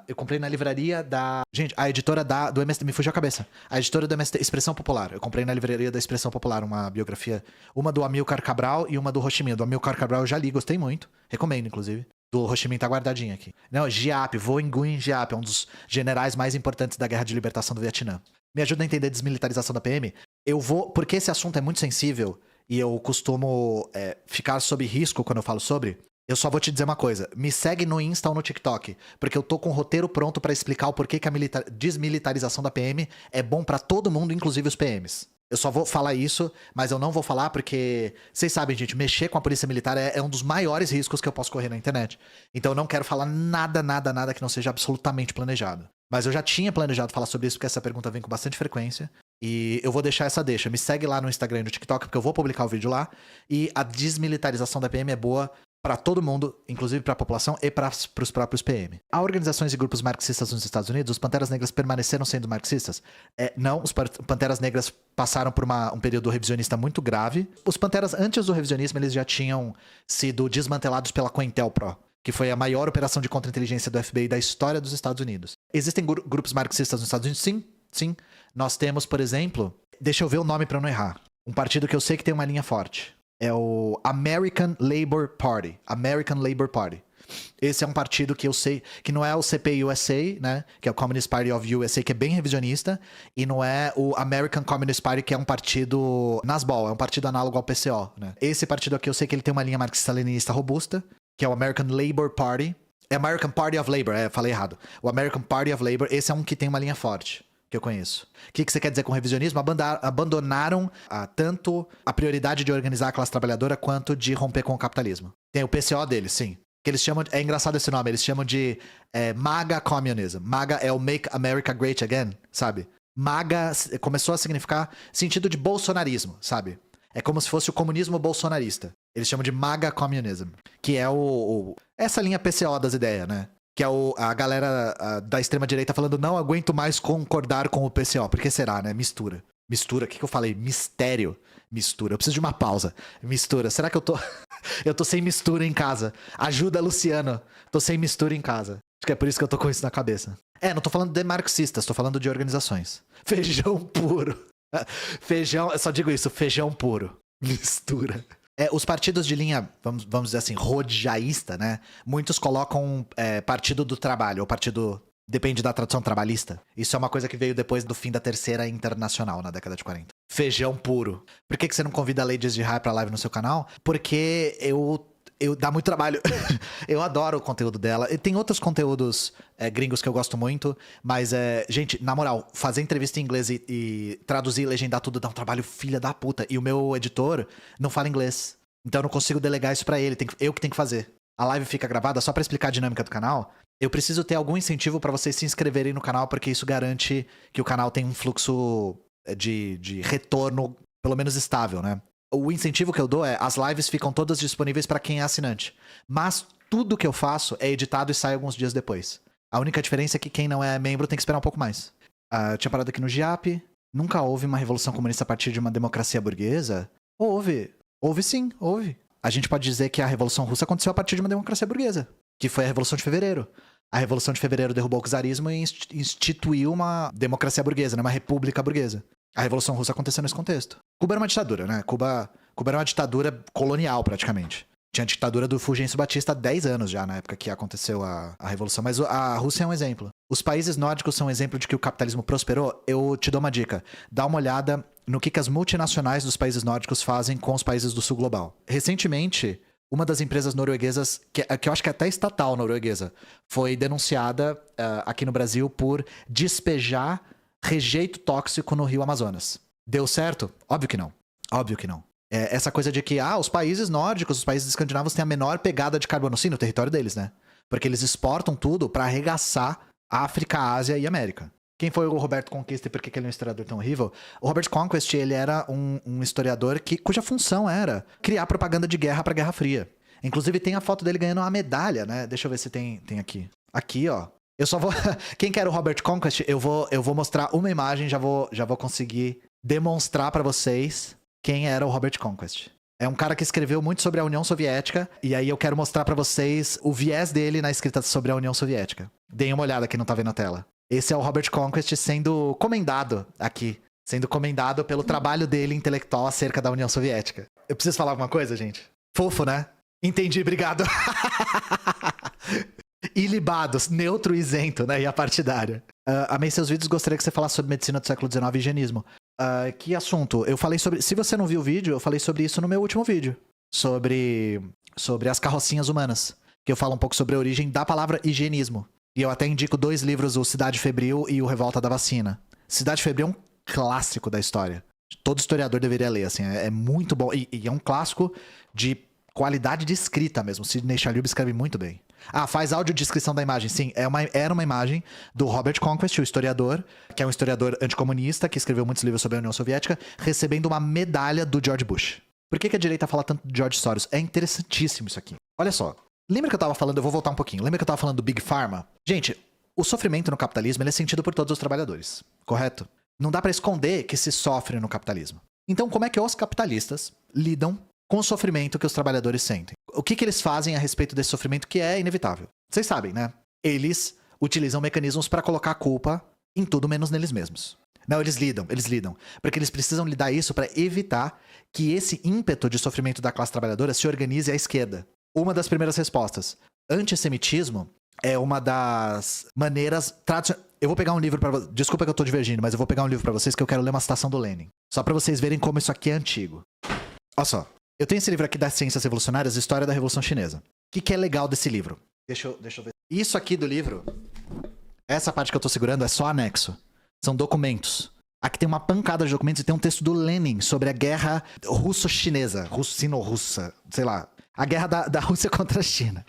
eu comprei na livraria da... Gente, a editora do MST... Me fugiu a cabeça. A editora do MST... Expressão Popular. Eu comprei na livraria da Expressão Popular uma biografia. Uma do Amilcar Cabral e uma do Ho Chi Minh. Do Amilcar Cabral eu já li, gostei muito. Recomendo, inclusive. Do Ho Chi Minh tá guardadinha aqui. Não, GIAP. Vo Nguyen Giap. É um dos generais mais importantes da Guerra de Libertação do Vietnã. Me ajuda a entender a desmilitarização da PM? Eu vou... Porque esse assunto é muito sensível e eu costumo ficar sob risco quando eu falo sobre... Eu só vou te dizer uma coisa, me segue no Insta ou no TikTok, porque eu tô com o roteiro pronto pra explicar o porquê que a desmilitarização da PM é bom pra todo mundo, inclusive os PMs. Eu só vou falar isso, mas eu não vou falar porque... Vocês sabem, gente, mexer com a polícia militar é um dos maiores riscos que eu posso correr na internet. Então eu não quero falar nada que não seja absolutamente planejado. Mas eu já tinha planejado falar sobre isso, porque essa pergunta vem com bastante frequência. E eu vou deixar essa deixa. Me segue lá no Instagram e no TikTok, porque eu vou publicar o vídeo lá. E a desmilitarização da PM é boa para todo mundo, inclusive para a população e para os próprios PM. Há organizações e grupos marxistas nos Estados Unidos? Os Panteras Negras permaneceram sendo marxistas? Não, os Panteras Negras passaram por um período revisionista muito grave. Os Panteras, antes do revisionismo, eles já tinham sido desmantelados pela COINTELPRO, que foi a maior operação de contra-inteligência do FBI da história dos Estados Unidos. Existem grupos marxistas nos Estados Unidos? Sim, sim. Nós temos, por exemplo... Deixa eu ver o nome para não errar. Um partido que eu sei que tem uma linha forte. É o American Labor Party. American Labor Party. Esse é um partido que eu sei que não é o CPUSA, né? Que é o Communist Party of USA, que é bem revisionista. E não é o American Communist Party, que é um partido NASBOL, é um partido análogo ao PCO, né? Esse partido aqui eu sei que ele tem uma linha marxista-leninista robusta, que é o American Labor Party. É American Party of Labor, falei errado. O American Party of Labor, esse é um que tem uma linha forte, que eu conheço. O que você quer dizer com revisionismo? Abandonaram tanto a prioridade de organizar a classe trabalhadora quanto de romper com o capitalismo. Tem o PCO deles, sim. Que eles chamam é engraçado esse nome, eles chamam de MAGA Communism. MAGA é o Make America Great Again, sabe? MAGA começou a significar sentido de bolsonarismo, sabe? É como se fosse o comunismo bolsonarista. Eles chamam de MAGA Communism, que é essa linha PCO das ideias, né? Que é a galera da extrema-direita falando não aguento mais concordar com o PCO. Por que será, né? Mistura. Mistura, o que eu falei? Mistério. Mistura. Eu preciso de uma pausa. Mistura. Será que eu tô... eu tô sem mistura em casa? Ajuda, Luciano. Tô sem mistura em casa. Acho que é por isso que eu tô com isso na cabeça. Não tô falando de marxistas, tô falando de organizações. Feijão puro. Feijão, eu só digo isso, feijão puro. Mistura. Os partidos de linha, vamos dizer assim, rojaísta, né? Muitos colocam Partido do Trabalho, ou Partido... Depende da tradução trabalhista. Isso é uma coisa que veio depois do fim da Terceira Internacional, na década de 40. Feijão puro. Por que você não convida a Ladies de High pra live no seu canal? Porque dá muito trabalho. Eu adoro o conteúdo dela. E tem outros conteúdos gringos que eu gosto muito, mas, gente, na moral, fazer entrevista em inglês e traduzir e legendar tudo dá um trabalho filha da puta. E o meu editor não fala inglês. Então eu não consigo delegar isso pra ele. Eu que tenho que fazer. A live fica gravada só pra explicar a dinâmica do canal. Eu preciso ter algum incentivo pra vocês se inscreverem no canal, porque isso garante que o canal tem um fluxo de retorno, pelo menos estável, né? O incentivo que eu dou as lives ficam todas disponíveis pra quem é assinante. Mas tudo que eu faço é editado e sai alguns dias depois. A única diferença é que quem não é membro tem que esperar um pouco mais. Eu tinha parado aqui no GIAP. Nunca houve uma revolução comunista a partir de uma democracia burguesa? Houve. Houve sim, houve. A gente pode dizer que a Revolução Russa aconteceu a partir de uma democracia burguesa, que foi a Revolução de Fevereiro. A Revolução de Fevereiro derrubou o czarismo e instituiu uma democracia burguesa, né? Uma república burguesa. A Revolução Russa aconteceu nesse contexto. Cuba era uma ditadura, né? Cuba era uma ditadura colonial, praticamente. Tinha a ditadura do Fulgêncio Batista há 10 anos já, na época que aconteceu a Revolução. Mas a Rússia é um exemplo. Os países nórdicos são um exemplo de que o capitalismo prosperou. Eu te dou uma dica. Dá uma olhada no que as multinacionais dos países nórdicos fazem com os países do sul global. Recentemente, uma das empresas norueguesas, que eu acho que é até estatal norueguesa, foi denunciada aqui no Brasil por despejar rejeito tóxico no rio Amazonas. Deu certo? Óbvio que não. Óbvio que não. Essa coisa de que, os países nórdicos, os países escandinavos têm a menor pegada de carbono. Sim, no território deles, né? Porque eles exportam tudo pra arregaçar África, Ásia e América. Quem foi o Roberto Conquista e por que ele é um historiador tão horrível? O Robert Conquest, ele era um historiador cuja função era criar propaganda de guerra pra Guerra Fria. Inclusive tem a foto dele ganhando uma medalha, né? Deixa eu ver se tem aqui. Aqui, ó. Eu só vou... Quem quer o Robert Conquest, eu vou mostrar uma imagem, já vou conseguir demonstrar pra vocês quem era o Robert Conquest. É um cara que escreveu muito sobre a União Soviética, e aí eu quero mostrar pra vocês o viés dele na escrita sobre a União Soviética. Deem uma olhada, quem não tá vendo a tela. Esse é o Robert Conquest sendo comendado aqui. Sendo comendado pelo trabalho dele intelectual acerca da União Soviética. Eu preciso falar alguma coisa, gente? Fofo, né? Entendi, obrigado. Ilibados, neutro e isento, né? E a partidária. Amei seus vídeos, gostaria que você falasse sobre medicina do século XIX e higienismo. Que assunto? Eu falei sobre... Se você não viu o vídeo, eu falei sobre isso no meu último vídeo. Sobre as carrocinhas humanas. Que eu falo um pouco sobre a origem da palavra higienismo. E eu até indico 2 livros, o Cidade Febril e o Revolta da Vacina. Cidade Febril é um clássico da história. Todo historiador deveria ler, assim, é muito bom. E é um clássico de qualidade de escrita mesmo. Sidney Chalhoub escreve muito bem. Ah, faz audiodescrição da imagem. Sim, era uma imagem do Robert Conquest, o historiador, que é um historiador anticomunista, que escreveu muitos livros sobre a União Soviética, recebendo uma medalha do George Bush. Por que a direita fala tanto de George Soros? É interessantíssimo isso aqui. Olha só. Lembra que eu tava falando, eu vou voltar um pouquinho. Lembra que eu tava falando do Big Pharma? Gente, o sofrimento no capitalismo ele é sentido por todos os trabalhadores, correto? Não dá pra esconder que se sofre no capitalismo. Então, como é que os capitalistas lidam com o sofrimento que os trabalhadores sentem? O que eles fazem a respeito desse sofrimento que é inevitável? Vocês sabem, né? Eles utilizam mecanismos para colocar a culpa em tudo menos neles mesmos. Não, eles lidam. Porque eles precisam lidar isso para evitar que esse ímpeto de sofrimento da classe trabalhadora se organize à esquerda. Uma das primeiras respostas. Antissemitismo é uma das maneiras tradicionais. Eu vou pegar um livro para vocês. Desculpa que eu tô divergindo, mas eu vou pegar um livro para vocês que eu quero ler uma citação do Lenin. Só para vocês verem como isso aqui é antigo. Olha só. Eu tenho esse livro aqui das Ciências Revolucionárias, História da Revolução Chinesa. O que é legal desse livro? Deixa eu ver. Isso aqui do livro, essa parte que eu tô segurando é só anexo. São documentos. Aqui tem uma pancada de documentos e tem um texto do Lenin sobre a guerra russo-chinesa. Sino-russa, sei lá. A guerra da Rússia contra a China.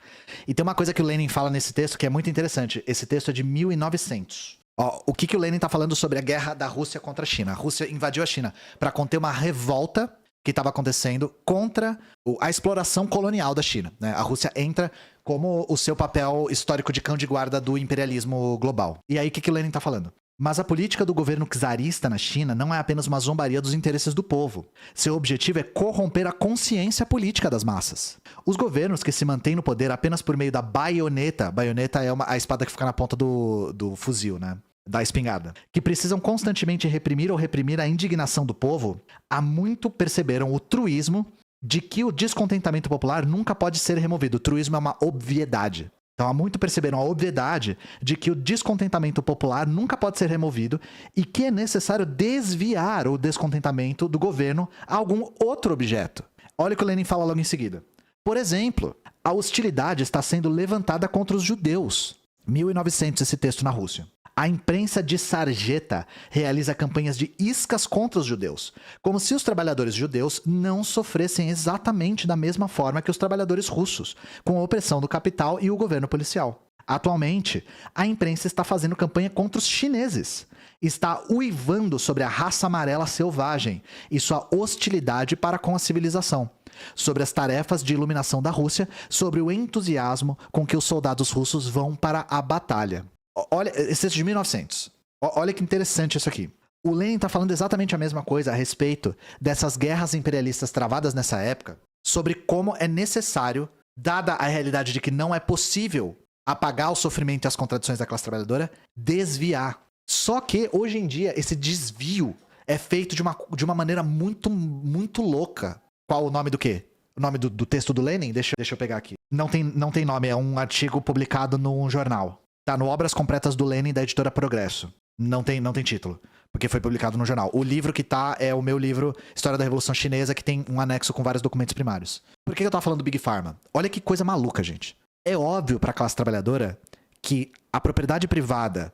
E tem uma coisa que o Lenin fala nesse texto que é muito interessante. Esse texto é de 1900. Ó, o que o Lenin tá falando sobre a guerra da Rússia contra a China? A Rússia invadiu a China para conter uma revolta que estava acontecendo contra a exploração colonial da China, né? A Rússia entra como o seu papel histórico de cão de guarda do imperialismo global. E aí, o que o Lenin tá falando? Mas a política do governo czarista na China não é apenas uma zombaria dos interesses do povo. Seu objetivo é corromper a consciência política das massas. Os governos que se mantêm no poder apenas por meio da baioneta, baioneta é a espada que fica na ponta do fuzil, né? Da espingarda, que precisam constantemente reprimir a indignação do povo, há muito perceberam o truísmo de que o descontentamento popular nunca pode ser removido. O truísmo é uma obviedade. Então, há muito perceberam a obviedade de que o descontentamento popular nunca pode ser removido e que é necessário desviar o descontentamento do governo a algum outro objeto. Olha o que o Lenin fala logo em seguida. Por exemplo, a hostilidade está sendo levantada contra os judeus. 1900, esse texto na Rússia. A imprensa de sarjeta realiza campanhas de iscas contra os judeus, como se os trabalhadores judeus não sofressem exatamente da mesma forma que os trabalhadores russos, com a opressão do capital e o governo policial. Atualmente, a imprensa está fazendo campanha contra os chineses. Está uivando sobre a raça amarela selvagem e sua hostilidade para com a civilização. Sobre as tarefas de iluminação da Rússia, sobre o entusiasmo com que os soldados russos vão para a batalha. Olha, esse é de 1900. Olha que interessante isso aqui. O Lenin está falando exatamente a mesma coisa a respeito dessas guerras imperialistas travadas nessa época, sobre como é necessário, dada a realidade de que não é possível apagar o sofrimento e as contradições da classe trabalhadora, desviar. Só que, hoje em dia, esse desvio é feito de uma maneira muito, muito louca. Qual o nome do quê? O nome do texto do Lenin? Deixa eu pegar aqui. Não tem nome, é um artigo publicado num jornal. Tá no Obras Completas do Lenin, da editora Progresso. Não tem título, porque foi publicado no jornal. O livro que tá é o meu livro História da Revolução Chinesa, que tem um anexo com vários documentos primários. Por que eu tava falando do Big Pharma? Olha que coisa maluca, gente. É óbvio pra classe trabalhadora que a propriedade privada,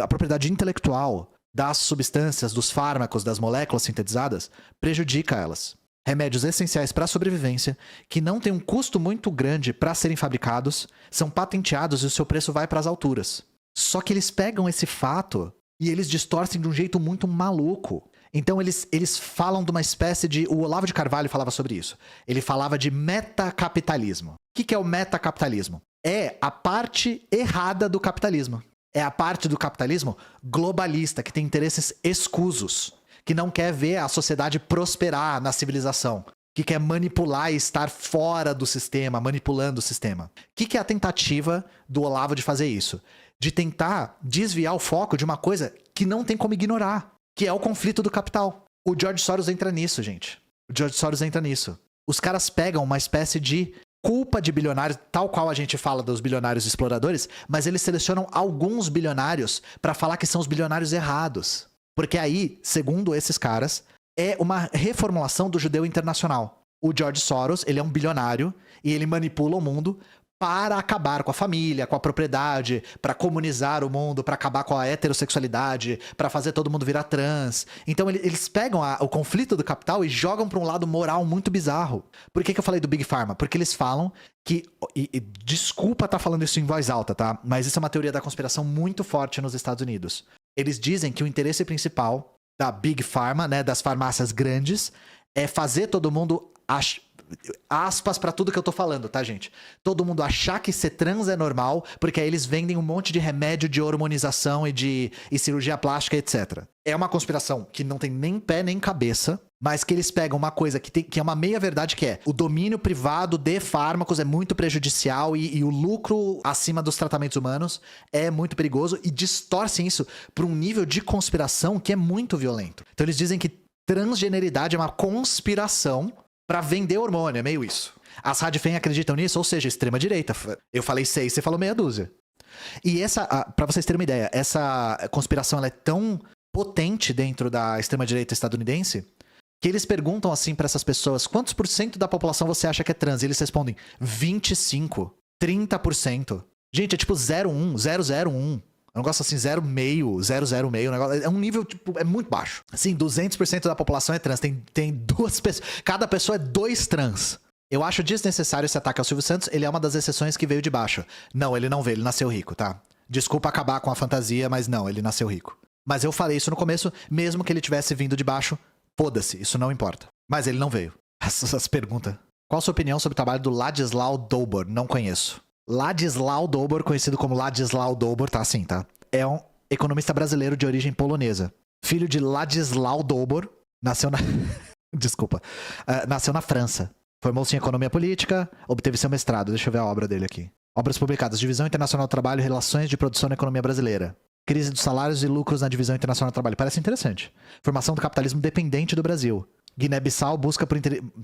a propriedade intelectual das substâncias, dos fármacos, das moléculas sintetizadas, prejudica elas. Remédios essenciais para a sobrevivência, que não têm um custo muito grande para serem fabricados, são patenteados e o seu preço vai para as alturas. Só que eles pegam esse fato e eles distorcem de um jeito muito maluco. Então eles falam de uma espécie de... O Olavo de Carvalho falava sobre isso. Ele falava de metacapitalismo. O que é o metacapitalismo? É a parte errada do capitalismo. É a parte do capitalismo globalista, que tem interesses escusos, que não quer ver a sociedade prosperar na civilização, que quer manipular e estar fora do sistema, manipulando o sistema. O que é a tentativa do Olavo de fazer isso? De tentar desviar o foco de uma coisa que não tem como ignorar, que é o conflito do capital. O George Soros entra nisso, gente. O George Soros entra nisso. Os caras pegam uma espécie de culpa de bilionários, tal qual a gente fala dos bilionários exploradores, mas eles selecionam alguns bilionários para falar que são os bilionários errados. Porque aí, segundo esses caras, é uma reformulação do judeu internacional. O George Soros, ele é um bilionário e ele manipula o mundo para acabar com a família, com a propriedade, para comunizar o mundo, para acabar com a heterossexualidade, para fazer todo mundo virar trans. Então eles pegam o conflito do capital e jogam para um lado moral muito bizarro. Por que eu falei do Big Pharma? Porque eles falam que... E desculpa estar falando isso em voz alta, tá? Mas isso é uma teoria da conspiração muito forte nos Estados Unidos. Eles dizem que o interesse principal da Big Pharma, né, das farmácias grandes, é fazer todo mundo... aspas pra tudo que eu tô falando, tá, gente? Todo mundo achar que ser trans é normal, porque aí eles vendem um monte de remédio de hormonização e cirurgia plástica, etc. É uma conspiração que não tem nem pé nem cabeça, mas que eles pegam uma coisa que é uma meia-verdade, que é o domínio privado de fármacos é muito prejudicial e o lucro acima dos tratamentos humanos é muito perigoso, e distorcem isso pra um nível de conspiração que é muito violento. Então eles dizem que transgeneridade é uma conspiração pra vender hormônio, é meio isso. As Radfem acreditam nisso, ou seja, extrema-direita. Eu falei 6, você falou meia dúzia. E pra vocês terem uma ideia, essa conspiração ela é tão potente dentro da extrema-direita estadunidense que eles perguntam assim pra essas pessoas: quantos por cento da população você acha que é trans? E eles respondem 25, 30%. Gente, é tipo 0,1, 001. É um negócio assim, 0,5, 0,06, um negócio, é um nível, tipo, é muito baixo. Assim, 200% da população é trans, tem 2 pessoas, cada pessoa é 2 trans. Eu acho desnecessário esse ataque ao Silvio Santos, ele é uma das exceções que veio de baixo. Não, ele não veio, ele nasceu rico, tá? Desculpa acabar com a fantasia, mas não, ele nasceu rico. Mas eu falei isso no começo, mesmo que ele tivesse vindo de baixo, foda-se, isso não importa. Mas ele não veio. Essas perguntas. Qual a sua opinião sobre o trabalho do Ladislau Dobor? Não conheço. Ladislau Dobor, conhecido como Ladislau Dobor, tá assim, tá? É um economista brasileiro de origem polonesa. Filho de Ladislau Dobor, nasceu na... Desculpa. Nasceu na França. Formou-se em economia política, obteve seu mestrado. Deixa eu ver a obra dele aqui. Obras publicadas: Divisão Internacional do Trabalho e Relações de Produção na Economia Brasileira. Crise dos salários e lucros na Divisão Internacional do Trabalho. Parece interessante. Formação do capitalismo dependente do Brasil. Guiné-Bissau busca por...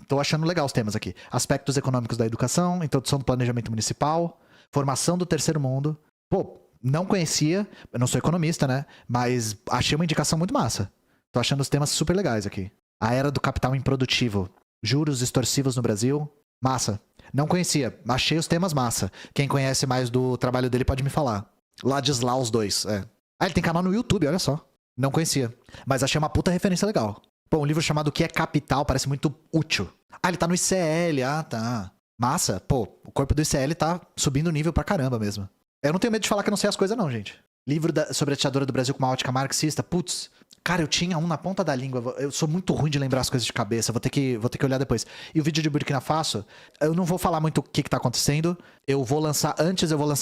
Tô achando legal os temas aqui. Aspectos econômicos da educação, introdução do planejamento municipal, formação do terceiro mundo. Pô, não conhecia, eu não sou economista, né? Mas achei uma indicação muito massa. Tô achando os temas super legais aqui. A era do capital improdutivo. Juros extorsivos no Brasil. Massa. Não conhecia, achei os temas massa. Quem conhece mais do trabalho dele pode me falar. Ladislau os dois, é. Ah, ele tem canal no YouTube, olha só. Não conhecia, mas achei uma puta referência legal. Pô, um livro chamado O que é Capital parece muito útil. Ah, ele tá no ICL, tá. Massa. Pô, o corpo do ICL tá subindo o nível pra caramba mesmo. Eu não tenho medo de falar que eu não sei as coisas não, gente. Livro sobre a ditadura do Brasil com uma ótica marxista. Putz, cara, eu tinha um na ponta da língua. Eu sou muito ruim de lembrar as coisas de cabeça. Vou ter que olhar depois. E o vídeo de Burkina Faso, eu não vou falar muito o que tá acontecendo. Eu vou lançar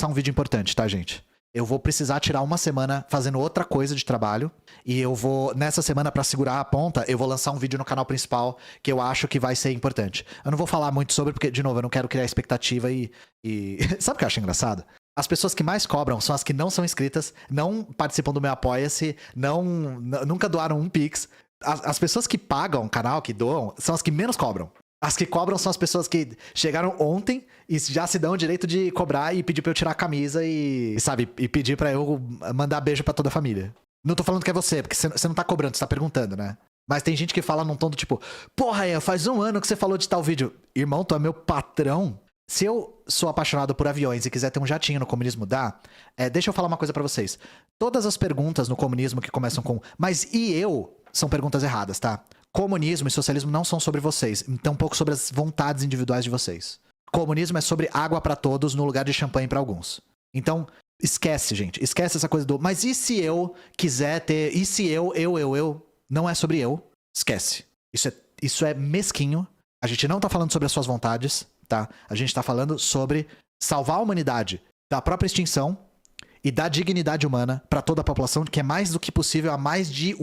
um vídeo importante, tá, gente? Eu vou precisar tirar uma semana fazendo outra coisa de trabalho. E eu vou, nessa semana, pra segurar a ponta, eu vou lançar um vídeo no canal principal que eu acho que vai ser importante. Eu não vou falar muito sobre, porque, de novo, eu não quero criar expectativa e... Sabe o que eu acho engraçado? As pessoas que mais cobram são as que não são inscritas, não participam do meu Apoia-se, nunca doaram um Pix. As pessoas que pagam o canal, que doam, são as que menos cobram. As que cobram são as pessoas que chegaram ontem e já se dão o direito de cobrar e pedir pra eu tirar a camisa e sabe, e pedir pra eu mandar beijo pra toda a família. Não tô falando que é você, porque você não tá cobrando, você tá perguntando, né? Mas tem gente que fala num tom do tipo, porra, Ian, faz 1 ano que você falou de tal vídeo. Irmão, tu é meu patrão. Se eu sou apaixonado por aviões e quiser ter um jatinho no comunismo, dá? Deixa eu falar uma coisa pra vocês. Todas as perguntas no comunismo que começam com mas e eu? São perguntas erradas, tá? Comunismo e socialismo não são sobre vocês, então um pouco sobre as vontades individuais de vocês. Comunismo é sobre água pra todos no lugar de champanhe pra alguns. Então, esquece, gente. Esquece essa coisa do mas e se eu quiser ter... E se eu... Não é sobre eu. Esquece. Isso é mesquinho. A gente não tá falando sobre as suas vontades, tá? A gente tá falando sobre salvar a humanidade da própria extinção e da dignidade humana pra toda a população, que é mais do que possível há mais de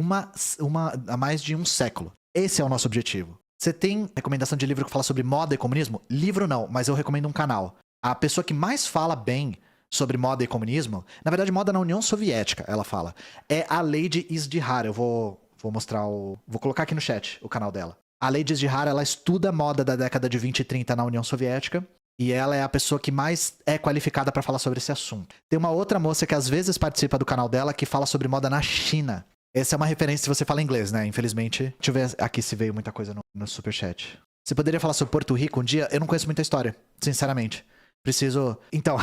um século. Esse é o nosso objetivo. Você tem recomendação de livro que fala sobre moda e comunismo? Livro não, mas eu recomendo um canal. A pessoa que mais fala bem sobre moda e comunismo, na verdade moda na União Soviética, ela fala, é a Lady Izdihar. Eu vou mostrar vou colocar aqui no chat o canal dela. A Lady Izdihar, ela estuda moda da década de 20 e 30 na União Soviética. E ela é a pessoa que mais é qualificada pra falar sobre esse assunto. Tem uma outra moça que às vezes participa do canal dela que fala sobre moda na China. Essa é uma referência se você fala inglês, né? Infelizmente. Deixa eu ver aqui se veio muita coisa no superchat. Você poderia falar sobre Porto Rico um dia? Eu não conheço muita história, sinceramente. Preciso... Então,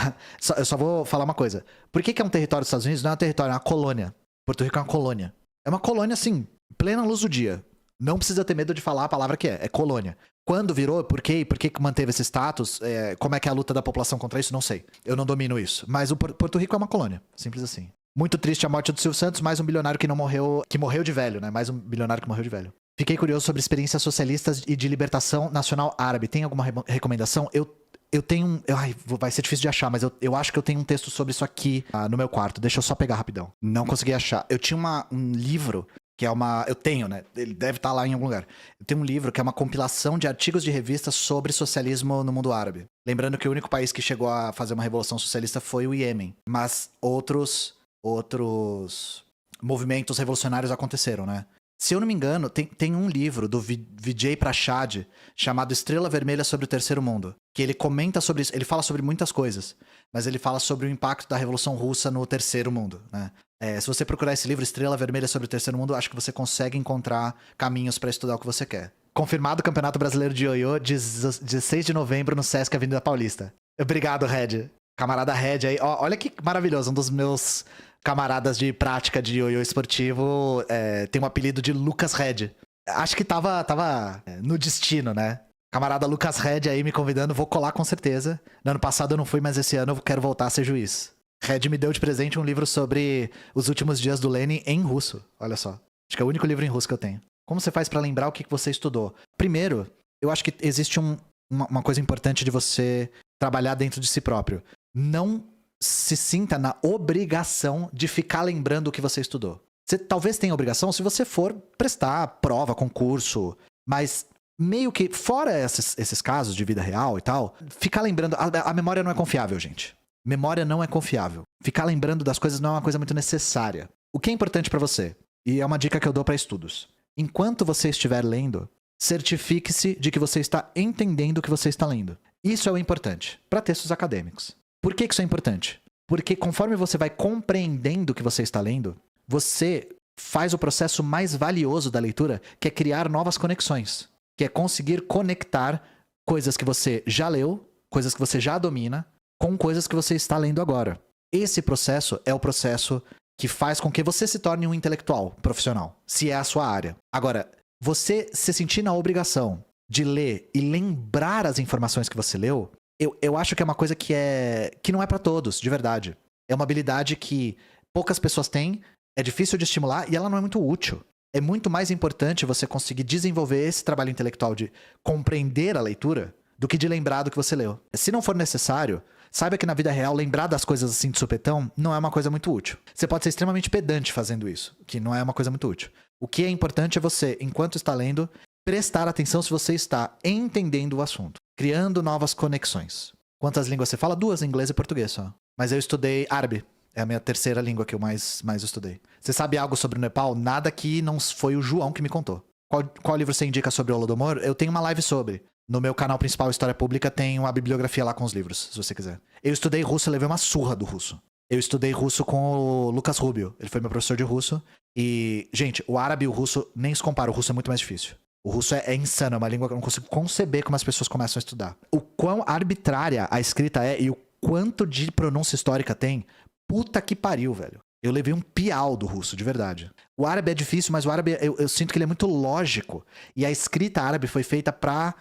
eu só vou falar uma coisa. Por que é um território dos Estados Unidos? Não é um território, é uma colônia. Porto Rico é uma colônia. É uma colônia, assim, plena luz do dia. Não precisa ter medo de falar a palavra que é colônia. Quando virou, por quê? Por que manteve esse status? Como é que é a luta da população contra isso? Não sei. Eu não domino isso. Mas o Porto Rico é uma colônia. Simples assim. Muito triste a morte do Silvio Santos, mais um bilionário que não morreu... Que morreu de velho, né? Mais um bilionário que morreu de velho. Fiquei curioso sobre experiências socialistas e de libertação nacional árabe. Tem alguma recomendação? Eu tenho... vai ser difícil de achar, mas eu acho que eu tenho um texto sobre isso aqui no meu quarto. Deixa eu só pegar rapidão. Não consegui achar. Eu tinha um livro... que é uma... Eu tenho, né? Ele deve estar lá em algum lugar. Eu tenho um livro que é uma compilação de artigos de revistas sobre socialismo no mundo árabe. Lembrando que o único país que chegou a fazer uma revolução socialista foi o Iêmen. Mas outros movimentos revolucionários aconteceram, né? Se eu não me engano, tem um livro do Vijay Prashad chamado Estrela Vermelha sobre o Terceiro Mundo. Que ele comenta sobre isso. Ele fala sobre muitas coisas. Mas ele fala sobre o impacto da Revolução Russa no Terceiro Mundo, né? Se você procurar esse livro, Estrela Vermelha sobre o Terceiro Mundo, acho que você consegue encontrar caminhos para estudar o que você quer. Confirmado o Campeonato Brasileiro de Ioiô, 16 de novembro, no Sesc Avenida Paulista. Obrigado, Red. Camarada Red aí. Olha que maravilhoso, um dos meus camaradas de prática de ioiô esportivo tem um apelido de Lucas Red. Acho que tava no destino, né? Camarada Lucas Red aí me convidando, vou colar com certeza. No ano passado eu não fui, mas esse ano eu quero voltar a ser juiz. Red me deu de presente um livro sobre os últimos dias do Lenin em russo. Olha só. Acho que é o único livro em russo que eu tenho. Como você faz pra lembrar o que você estudou? Primeiro, eu acho que existe uma coisa importante de você trabalhar dentro de si próprio. Não se sinta na obrigação de ficar lembrando o que você estudou. Você talvez tenha obrigação se você for prestar prova, concurso, mas meio que, fora esses casos de vida real e tal, ficar lembrando... A memória não é confiável, gente. Memória não é confiável. Ficar lembrando das coisas não é uma coisa muito necessária. O que é importante pra você, e é uma dica que eu dou pra estudos, enquanto você estiver lendo, certifique-se de que você está entendendo o que você está lendo. Isso é o importante para textos acadêmicos. Por que isso é importante? Porque conforme você vai compreendendo o que você está lendo, você faz o processo mais valioso da leitura, que é criar novas conexões. Que é conseguir conectar coisas que você já leu, coisas que você já domina, com coisas que você está lendo agora. Esse processo é o processo que faz com que você se torne um intelectual profissional, se é a sua área. Agora, você se sentir na obrigação de ler e lembrar as informações que você leu, eu acho que é uma coisa que não é pra todos, de verdade. É uma habilidade que poucas pessoas têm, é difícil de estimular e ela não é muito útil. É muito mais importante você conseguir desenvolver esse trabalho intelectual de compreender a leitura do que de lembrar do que você leu. Se não for necessário, saiba que na vida real, lembrar das coisas assim de supetão não é uma coisa muito útil. Você pode ser extremamente pedante fazendo isso, que não é uma coisa muito útil. O que é importante é você, enquanto está lendo, prestar atenção se você está entendendo o assunto, criando novas conexões. Quantas línguas você fala? 2, inglês e português só. Mas eu estudei árabe. É a minha terceira língua que eu mais estudei. Você sabe algo sobre o Nepal? Nada que não foi o João que me contou. Qual livro você indica sobre o Holodomor? Eu tenho uma live sobre. No meu canal principal, História Pública, tem uma bibliografia lá com os livros, se você quiser. Eu estudei russo, eu levei uma surra do russo. Eu estudei russo com o Lucas Rubio. Ele foi meu professor de russo. E, gente, o árabe e o russo nem se compara. O russo é muito mais difícil. O russo é insano, é uma língua que eu não consigo conceber como as pessoas começam a estudar. O quão arbitrária a escrita é e o quanto de pronúncia histórica tem, puta que pariu, velho. Eu levei um piau do russo, de verdade. O árabe é difícil, mas o árabe, eu sinto que ele é muito lógico. E a escrita árabe foi feita pra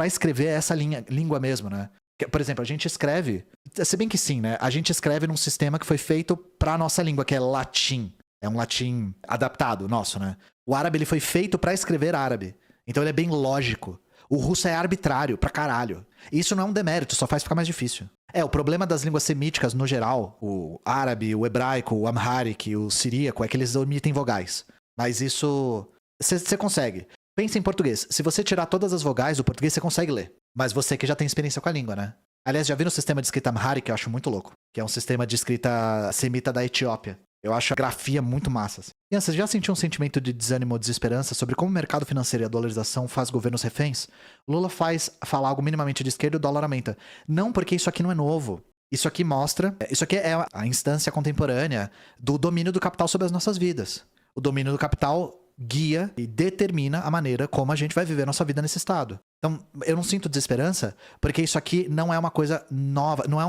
escrever essa língua mesmo, né? Por exemplo, a gente escreve... Se bem que sim, né? A gente escreve num sistema que foi feito pra nossa língua, que é latim. É um latim adaptado, nosso, né? O árabe, ele foi feito pra escrever árabe. Então ele é bem lógico. O russo é arbitrário pra caralho. E isso não é um demérito, só faz ficar mais difícil. O problema das línguas semíticas, no geral, o árabe, o hebraico, o amharic, o siríaco, é que eles omitem vogais. Mas isso... Você consegue. Pensa em português. Se você tirar todas as vogais do português, você consegue ler. Mas você que já tem experiência com a língua, né? Aliás, já viram o sistema de escrita amharic, que eu acho muito louco. Que é um sistema de escrita semita da Etiópia. Eu acho a grafia muito massa. Ian, você já sentiu um sentimento de desânimo ou desesperança sobre como o mercado financeiro e a dolarização faz governos reféns? Lula faz falar algo minimamente de esquerda e o dólar aumenta. Não, porque isso aqui não é novo. Isso aqui mostra... Isso aqui é a instância contemporânea do domínio do capital sobre as nossas vidas. O domínio do capital guia e determina a maneira como a gente vai viver nossa vida nesse estado. Então, eu não sinto desesperança, porque isso aqui não é uma coisa nova, não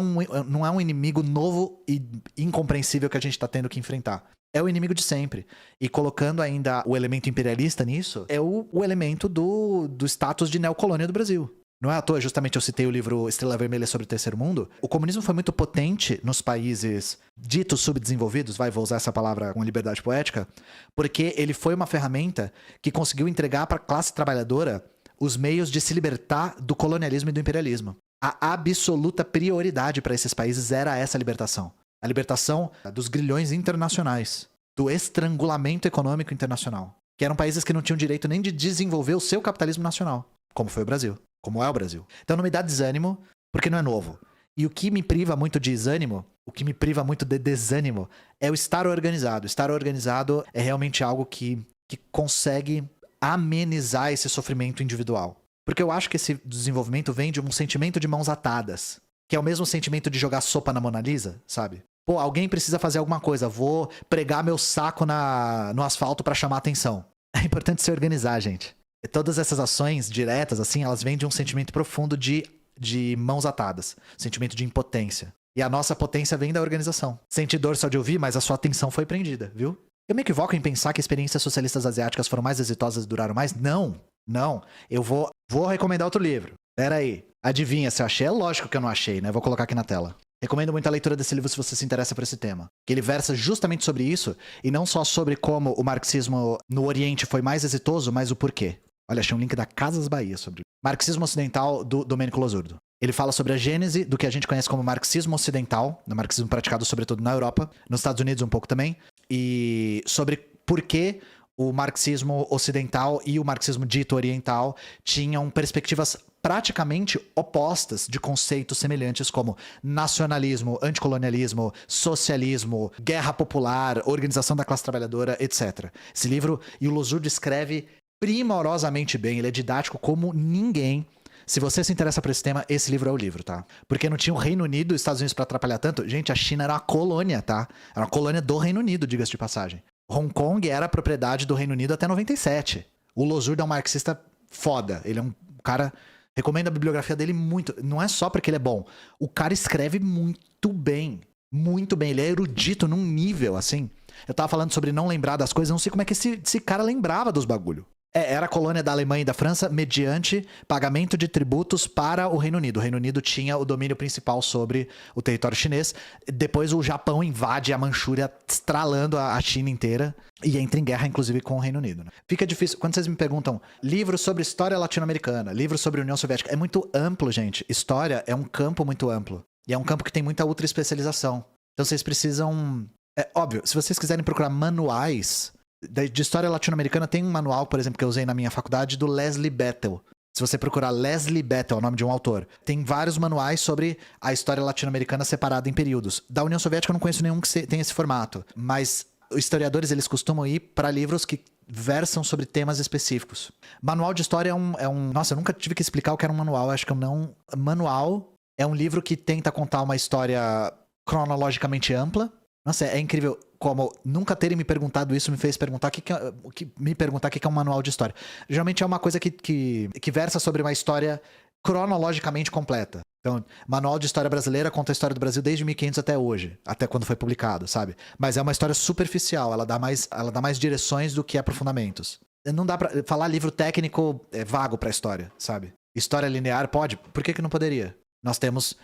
é um inimigo novo e incompreensível que a gente tá tendo que enfrentar. É o inimigo de sempre. E colocando ainda o elemento imperialista nisso, é o elemento do status de neocolônia do Brasil. Não é à toa, justamente eu citei o livro Estrela Vermelha sobre o Terceiro Mundo. O comunismo foi muito potente nos países ditos subdesenvolvidos, vou usar essa palavra com liberdade poética, porque ele foi uma ferramenta que conseguiu entregar para a classe trabalhadora os meios de se libertar do colonialismo e do imperialismo. A absoluta prioridade para esses países era essa libertação. A libertação dos grilhões internacionais, do estrangulamento econômico internacional, que eram países que não tinham direito nem de desenvolver o seu capitalismo nacional, como foi o Brasil. Como é o Brasil. Então não me dá desânimo, porque não é novo. E o que me priva muito de desânimo, o que me priva muito de desânimo, é o estar organizado. Estar organizado é realmente algo que consegue amenizar esse sofrimento individual. Porque eu acho que esse desenvolvimento vem de um sentimento de mãos atadas, que é o mesmo sentimento de jogar sopa na Mona Lisa, sabe? Pô, alguém precisa fazer alguma coisa, vou pregar meu saco no asfalto pra chamar atenção. É importante se organizar, gente. Todas essas ações diretas, assim, elas vêm de um sentimento profundo de mãos atadas. Sentimento de impotência. E a nossa potência vem da organização. Sente dor só de ouvir, mas a sua atenção foi prendida, viu? Eu me equivoco em pensar que experiências socialistas asiáticas foram mais exitosas e duraram mais? Não. Não. Eu vou recomendar outro livro. Pera aí. Adivinha se eu achei? É lógico que eu não achei, né? Vou colocar aqui na tela. Recomendo muito a leitura desse livro se você se interessa por esse tema. Que ele versa justamente sobre isso, e não só sobre como o marxismo no Oriente foi mais exitoso, mas o porquê. Olha, achei um link da Casas Bahia sobre Marxismo Ocidental, do Domênico Losurdo. Ele fala sobre a gênese do que a gente conhece como marxismo ocidental, no marxismo praticado sobretudo na Europa, nos Estados Unidos um pouco também, e sobre por que o marxismo ocidental e o marxismo dito oriental tinham perspectivas praticamente opostas de conceitos semelhantes como nacionalismo, anticolonialismo, socialismo, guerra popular, organização da classe trabalhadora, etc. Esse livro, e o Losurdo escreve primorosamente bem, ele é didático como ninguém. Se você se interessa por esse tema, esse livro é o livro, tá? Porque não tinha o Reino Unido e os Estados Unidos pra atrapalhar tanto. Gente, a China era uma colônia, tá? Era uma colônia do Reino Unido, diga-se de passagem. Hong Kong era propriedade do Reino Unido até 97. O Losurdo é um marxista foda. Ele é um cara... Recomendo a bibliografia dele muito. Não é só porque ele é bom. O cara escreve muito bem. Muito bem. Ele é erudito num nível, assim. Eu tava falando sobre não lembrar das coisas. Eu não sei como é que esse cara lembrava dos bagulho. Era a colônia da Alemanha e da França mediante pagamento de tributos para o Reino Unido. O Reino Unido tinha o domínio principal sobre o território chinês. Depois o Japão invade a Manchúria, estralando a China inteira. E entra em guerra, inclusive, com o Reino Unido. Né? Fica difícil. Quando vocês me perguntam livros sobre história latino-americana, livros sobre União Soviética, é muito amplo, gente. História é um campo muito amplo. E é um campo que tem muita ultra especialização. Então vocês precisam... É óbvio, se vocês quiserem procurar manuais... De história latino-americana tem um manual, por exemplo, que eu usei na minha faculdade, do Leslie Bettel. Se você procurar Leslie Bettel, é o nome de um autor, tem vários manuais sobre a história latino-americana separada em períodos. Da União Soviética eu não conheço nenhum que tem esse formato, mas os historiadores eles costumam ir para livros que versam sobre temas específicos. Manual de história é um... Nossa, eu nunca tive que explicar o que era um manual, acho que eu não... Manual é um livro que tenta contar uma história cronologicamente ampla. Nossa, é incrível como nunca terem me perguntado isso me fez perguntar o que é um manual de história. Geralmente é uma coisa que versa sobre uma história cronologicamente completa. Então, manual de história brasileira conta a história do Brasil desde 1500 até hoje, até quando foi publicado, sabe? Mas é uma história superficial, ela dá mais direções do que aprofundamentos. Não dá pra falar livro técnico vago pra história, sabe? História linear pode? Por que não poderia? Nós temos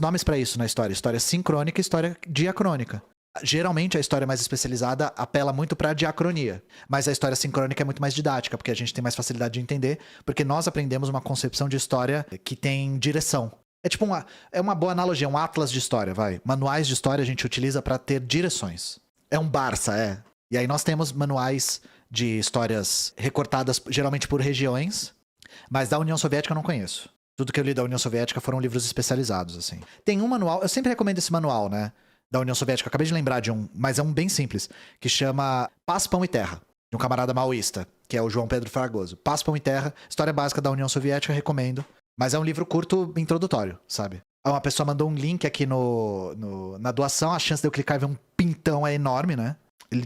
nomes pra isso na história. História sincrônica e história diacrônica. Geralmente a história mais especializada apela muito pra diacronia, mas a história sincrônica é muito mais didática, porque a gente tem mais facilidade de entender, porque nós aprendemos uma concepção de história que tem direção. É tipo uma boa analogia, um atlas de história, vai. Manuais de história a gente utiliza pra ter direções. É um Barça, é. E aí nós temos manuais de histórias recortadas geralmente por regiões, mas da União Soviética eu não conheço. Tudo que eu li da União Soviética foram livros especializados, assim. Tem um manual, eu sempre recomendo esse manual, né? Da União Soviética, acabei de lembrar de um, mas é um bem simples, que chama Paz, Pão e Terra, de um camarada maoísta, que é o João Pedro Fragoso. Paz, Pão e Terra, história básica da União Soviética, recomendo. Mas é um livro curto, introdutório, sabe? Uma pessoa mandou um link aqui na doação, a chance de eu clicar e ver um pintão é enorme, né?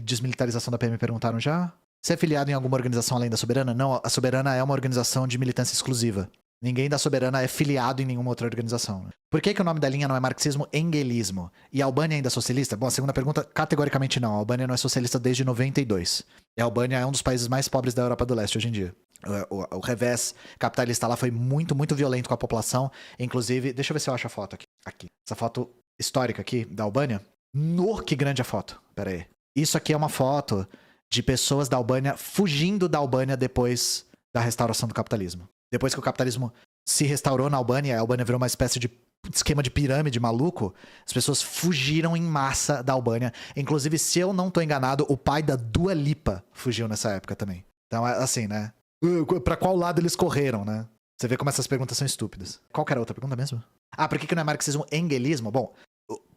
Desmilitarização da PM me perguntaram já. Você é filiado em alguma organização além da Soberana? Não, a Soberana é uma organização de militância exclusiva. Ninguém da Soberana é filiado em nenhuma outra organização. Por que o nome da linha não é marxismo-enguelismo? E a Albânia ainda é socialista? Bom, a segunda pergunta, categoricamente não. A Albânia não é socialista desde 92. E a Albânia é um dos países mais pobres da Europa do Leste hoje em dia. O revés capitalista lá foi muito, muito violento com a população. Inclusive, deixa eu ver se eu acho a foto aqui. Essa foto histórica aqui da Albânia. Que grande a foto. Pera aí. Isso aqui é uma foto de pessoas da Albânia fugindo da Albânia depois da restauração do capitalismo. Depois que o capitalismo se restaurou na Albânia, a Albânia virou uma espécie de esquema de pirâmide maluco, as pessoas fugiram em massa da Albânia. Inclusive, se eu não tô enganado, o pai da Dua Lipa fugiu nessa época também. Então, assim, né? Pra qual lado eles correram, né? Você vê como essas perguntas são estúpidas. Qual que era a outra pergunta mesmo? Por que não é marxismo-enguelismo? Bom,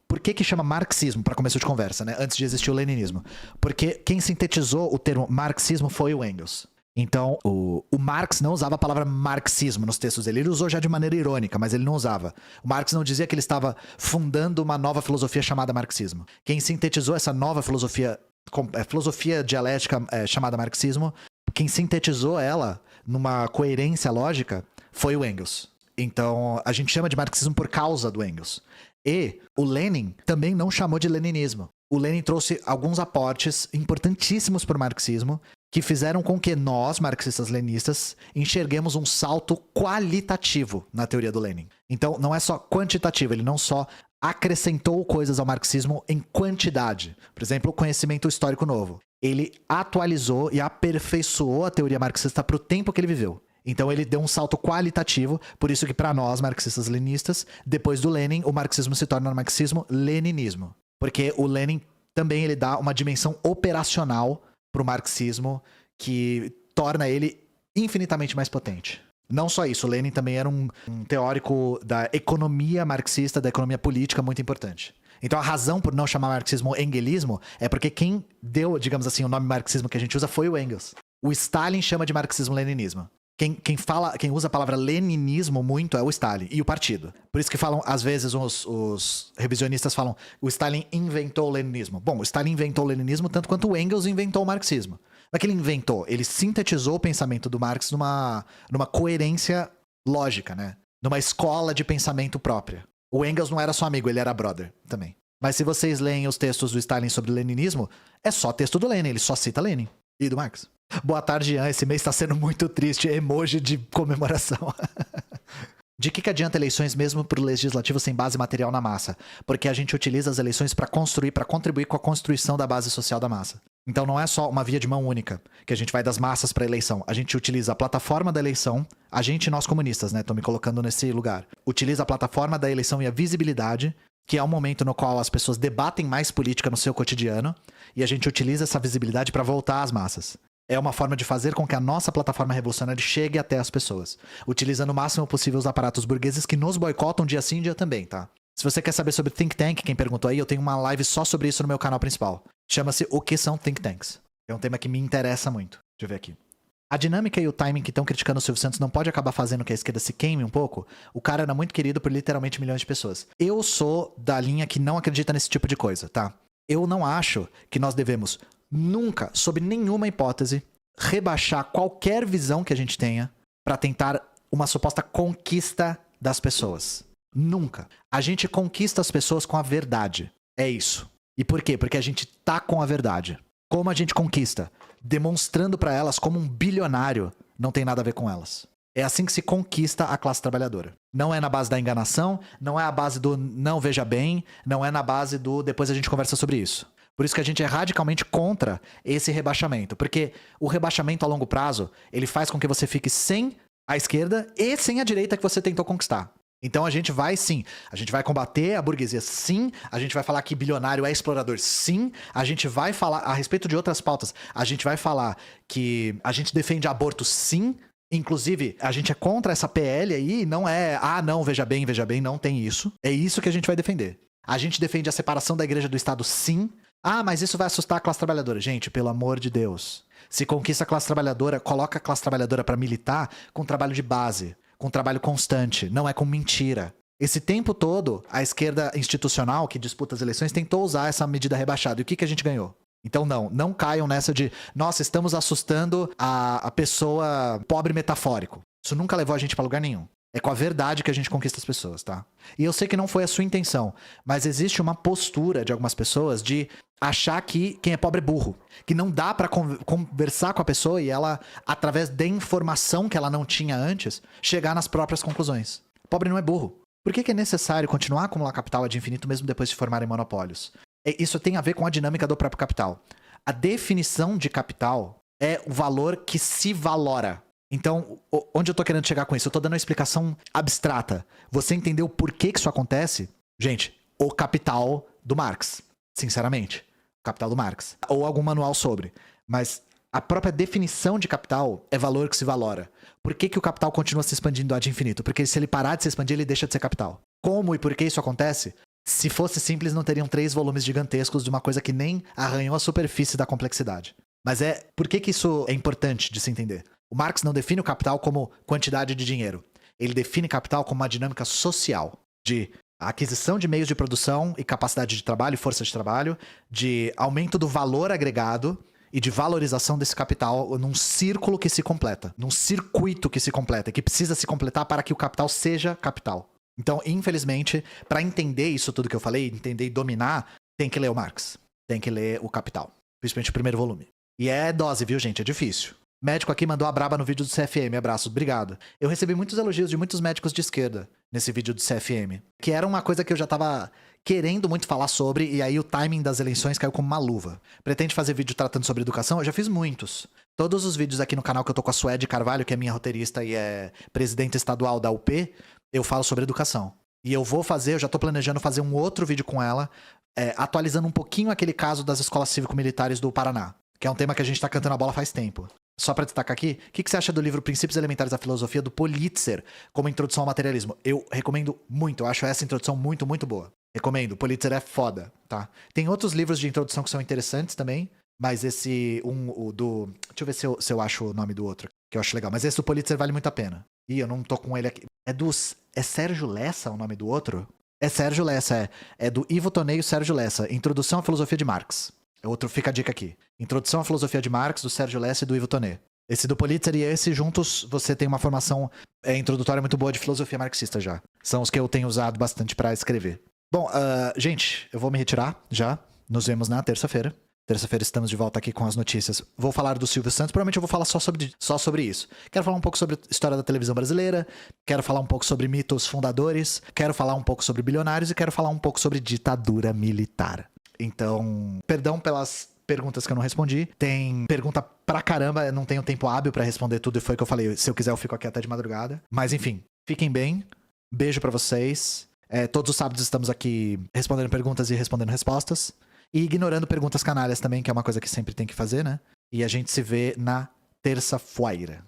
por que chama marxismo, para começo de conversa, né? Antes de existir o leninismo. Porque quem sintetizou o termo marxismo foi o Engels. Então, o Marx não usava a palavra marxismo nos textos dele. Ele usou já de maneira irônica, mas ele não usava. O Marx não dizia que ele estava fundando uma nova filosofia chamada marxismo. Quem sintetizou essa nova filosofia dialética chamada marxismo, quem sintetizou ela numa coerência lógica foi o Engels. Então, a gente chama de marxismo por causa do Engels. E o Lenin também não chamou de leninismo. O Lenin trouxe alguns aportes importantíssimos para o marxismo, que fizeram com que nós, marxistas-leninistas, enxerguemos um salto qualitativo na teoria do Lenin. Então, não é só quantitativo, ele não só acrescentou coisas ao marxismo em quantidade. Por exemplo, o conhecimento histórico novo. Ele atualizou e aperfeiçoou a teoria marxista para o tempo que ele viveu. Então, ele deu um salto qualitativo, por isso que para nós, marxistas-leninistas, depois do Lenin, o marxismo se torna marxismo-leninismo. Porque o Lenin também ele dá uma dimensão operacional para o marxismo que torna ele infinitamente mais potente. Não só isso, o Lenin também era um teórico da economia marxista, da economia política muito importante. Então a razão por não chamar marxismo-enguelismo é porque quem deu, digamos assim, o nome marxismo que a gente usa foi o Engels. O Stalin chama de marxismo-leninismo. Quem usa a palavra leninismo muito é o Stalin e o partido. Por isso que falam, às vezes, os revisionistas falam o Stalin inventou o leninismo. Bom, o Stalin inventou o leninismo tanto quanto o Engels inventou o marxismo. Não é que ele inventou, ele sintetizou o pensamento do Marx numa coerência lógica, né? Numa escola de pensamento própria. O Engels não era só amigo, ele era brother também. Mas se vocês leem os textos do Stalin sobre leninismo, é só texto do Lenin, ele só cita Lenin e do Marx. Boa tarde, Ian. Esse mês tá sendo muito triste. Emoji de comemoração. De que adianta eleições mesmo pro legislativo sem base material na massa? Porque a gente utiliza as eleições para contribuir com a construção da base social da massa. Então não é só uma via de mão única, que a gente vai das massas para eleição. A gente utiliza a plataforma da eleição, a gente e nós comunistas, né? Tô me colocando nesse lugar. Utiliza a plataforma da eleição e a visibilidade, que é o momento no qual as pessoas debatem mais política no seu cotidiano, e a gente utiliza essa visibilidade para voltar às massas. É uma forma de fazer com que a nossa plataforma revolucionária chegue até as pessoas, utilizando o máximo possível os aparatos burgueses que nos boicotam dia sim, dia também, tá? Se você quer saber sobre Think Tank, quem perguntou aí, eu tenho uma live só sobre isso no meu canal principal. Chama-se O que são Think Tanks? É um tema que me interessa muito. Deixa eu ver aqui. A dinâmica e o timing que estão criticando o Silvio Santos não pode acabar fazendo que a esquerda se queime um pouco? O cara era muito querido por literalmente milhões de pessoas. Eu sou da linha que não acredita nesse tipo de coisa, tá? Eu não acho que nós devemos nunca, sob nenhuma hipótese, rebaixar qualquer visão que a gente tenha para tentar uma suposta conquista das pessoas. Nunca. A gente conquista as pessoas com a verdade. É isso. E por quê? Porque a gente tá com a verdade. Como a gente conquista? Demonstrando para elas como um bilionário não tem nada a ver com elas. É assim que se conquista a classe trabalhadora. Não é na base da enganação, não é a base do não veja bem, não é na base do depois a gente conversa sobre isso. Por isso que a gente é radicalmente contra esse rebaixamento. Porque o rebaixamento a longo prazo, ele faz com que você fique sem a esquerda e sem a direita que você tentou conquistar. Então a gente vai sim, a gente vai combater a burguesia sim, a gente vai falar que bilionário é explorador sim, a gente vai falar a respeito de outras pautas, a gente vai falar que a gente defende aborto sim, inclusive a gente é contra essa PL aí, não é, não, veja bem, não tem isso, é isso que a gente vai defender. A gente defende a separação da igreja do Estado sim, mas isso vai assustar a classe trabalhadora. Gente, pelo amor de Deus. Se conquista a classe trabalhadora, coloca a classe trabalhadora para militar com trabalho de base, com trabalho constante, não é com mentira. Esse tempo todo, a esquerda institucional que disputa as eleições tentou usar essa medida rebaixada. E o que a gente ganhou? Então não caiam nessa de, nossa, estamos assustando a pessoa pobre metafórico. Isso nunca levou a gente pra lugar nenhum. É com a verdade que a gente conquista as pessoas, tá? E eu sei que não foi a sua intenção, mas existe uma postura de algumas pessoas de achar que quem é pobre é burro. Que não dá pra conversar com a pessoa e ela, através da informação que ela não tinha antes, chegar nas próprias conclusões. Pobre não é burro. Por que é necessário continuar a acumular capital ad infinito mesmo depois de formarem monopólios? Isso tem a ver com a dinâmica do próprio capital. A definição de capital é o valor que se valora. Então, onde eu tô querendo chegar com isso? Eu tô dando uma explicação abstrata. Você entendeu por que isso acontece? Gente, o Capital do Marx. Sinceramente. O Capital do Marx. Ou algum manual sobre. Mas a própria definição de capital é valor que se valora. Por que o capital continua se expandindo ad infinito? Porque se ele parar de se expandir, ele deixa de ser capital. Como e por que isso acontece? Se fosse simples, não teriam 3 volumes gigantescos de uma coisa que nem arranhou a superfície da complexidade. Mas por que isso é importante de se entender? O Marx não define o capital como quantidade de dinheiro. Ele define capital como uma dinâmica social, de aquisição de meios de produção e capacidade de trabalho e força de trabalho, de aumento do valor agregado e de valorização desse capital num círculo que se completa, num circuito que se completa, que precisa se completar para que o capital seja capital. Então, infelizmente, para entender isso tudo que eu falei, entender e dominar, tem que ler o Marx, tem que ler o Capital, principalmente o primeiro volume. E é dose, viu, gente? É difícil. Médico aqui mandou a braba no vídeo do CFM, abraços, obrigado. Eu recebi muitos elogios de muitos médicos de esquerda nesse vídeo do CFM, que era uma coisa que eu já tava querendo muito falar sobre, e aí o timing das eleições caiu como uma luva. Pretende fazer vídeo tratando sobre educação? Eu já fiz muitos. Todos os vídeos aqui no canal que eu tô com a Suede Carvalho, que é minha roteirista e é presidente estadual da UP, eu falo sobre educação. E eu já tô planejando fazer um outro vídeo com ela, atualizando um pouquinho aquele caso das escolas cívico-militares do Paraná, que é um tema que a gente tá cantando a bola faz tempo. Só pra destacar aqui, o que você acha do livro Princípios Elementares da Filosofia, do Pulitzer, como introdução ao materialismo? Eu recomendo muito, eu acho essa introdução muito, muito boa. Recomendo, Pulitzer é foda, tá? Tem outros livros de introdução que são interessantes também, mas esse, deixa eu ver se eu acho o nome do outro, que eu acho legal. Mas esse do Pulitzer vale muito a pena. Ih, eu não tô com ele aqui. É Sérgio Lessa o nome do outro? É Sérgio Lessa, é do Ivo Tonei e Sérgio Lessa. Introdução à Filosofia de Marx. Outro, fica a dica aqui. Introdução à Filosofia de Marx, do Sérgio Lessa e do Ivo Tonei. Esse do Pulitzer e esse, juntos, você tem uma formação introdutória muito boa de filosofia marxista já. São os que eu tenho usado bastante pra escrever. Bom, gente, eu vou me retirar já. Nos vemos na terça-feira. Terça-feira estamos de volta aqui com as notícias. Vou falar do Silvio Santos, provavelmente eu vou falar só sobre isso. Quero falar um pouco sobre a história da televisão brasileira, quero falar um pouco sobre mitos fundadores, quero falar um pouco sobre bilionários e quero falar um pouco sobre ditadura militar. Então, perdão pelas perguntas que eu não respondi. Tem pergunta pra caramba, eu não tenho tempo hábil pra responder tudo e foi o que eu falei. Se eu quiser eu fico aqui até de madrugada. Mas enfim, fiquem bem. Beijo pra vocês. Todos os sábados estamos aqui respondendo perguntas e respondendo respostas. E ignorando perguntas canalhas também, que é uma coisa que sempre tem que fazer, né? E a gente se vê na terça-feira.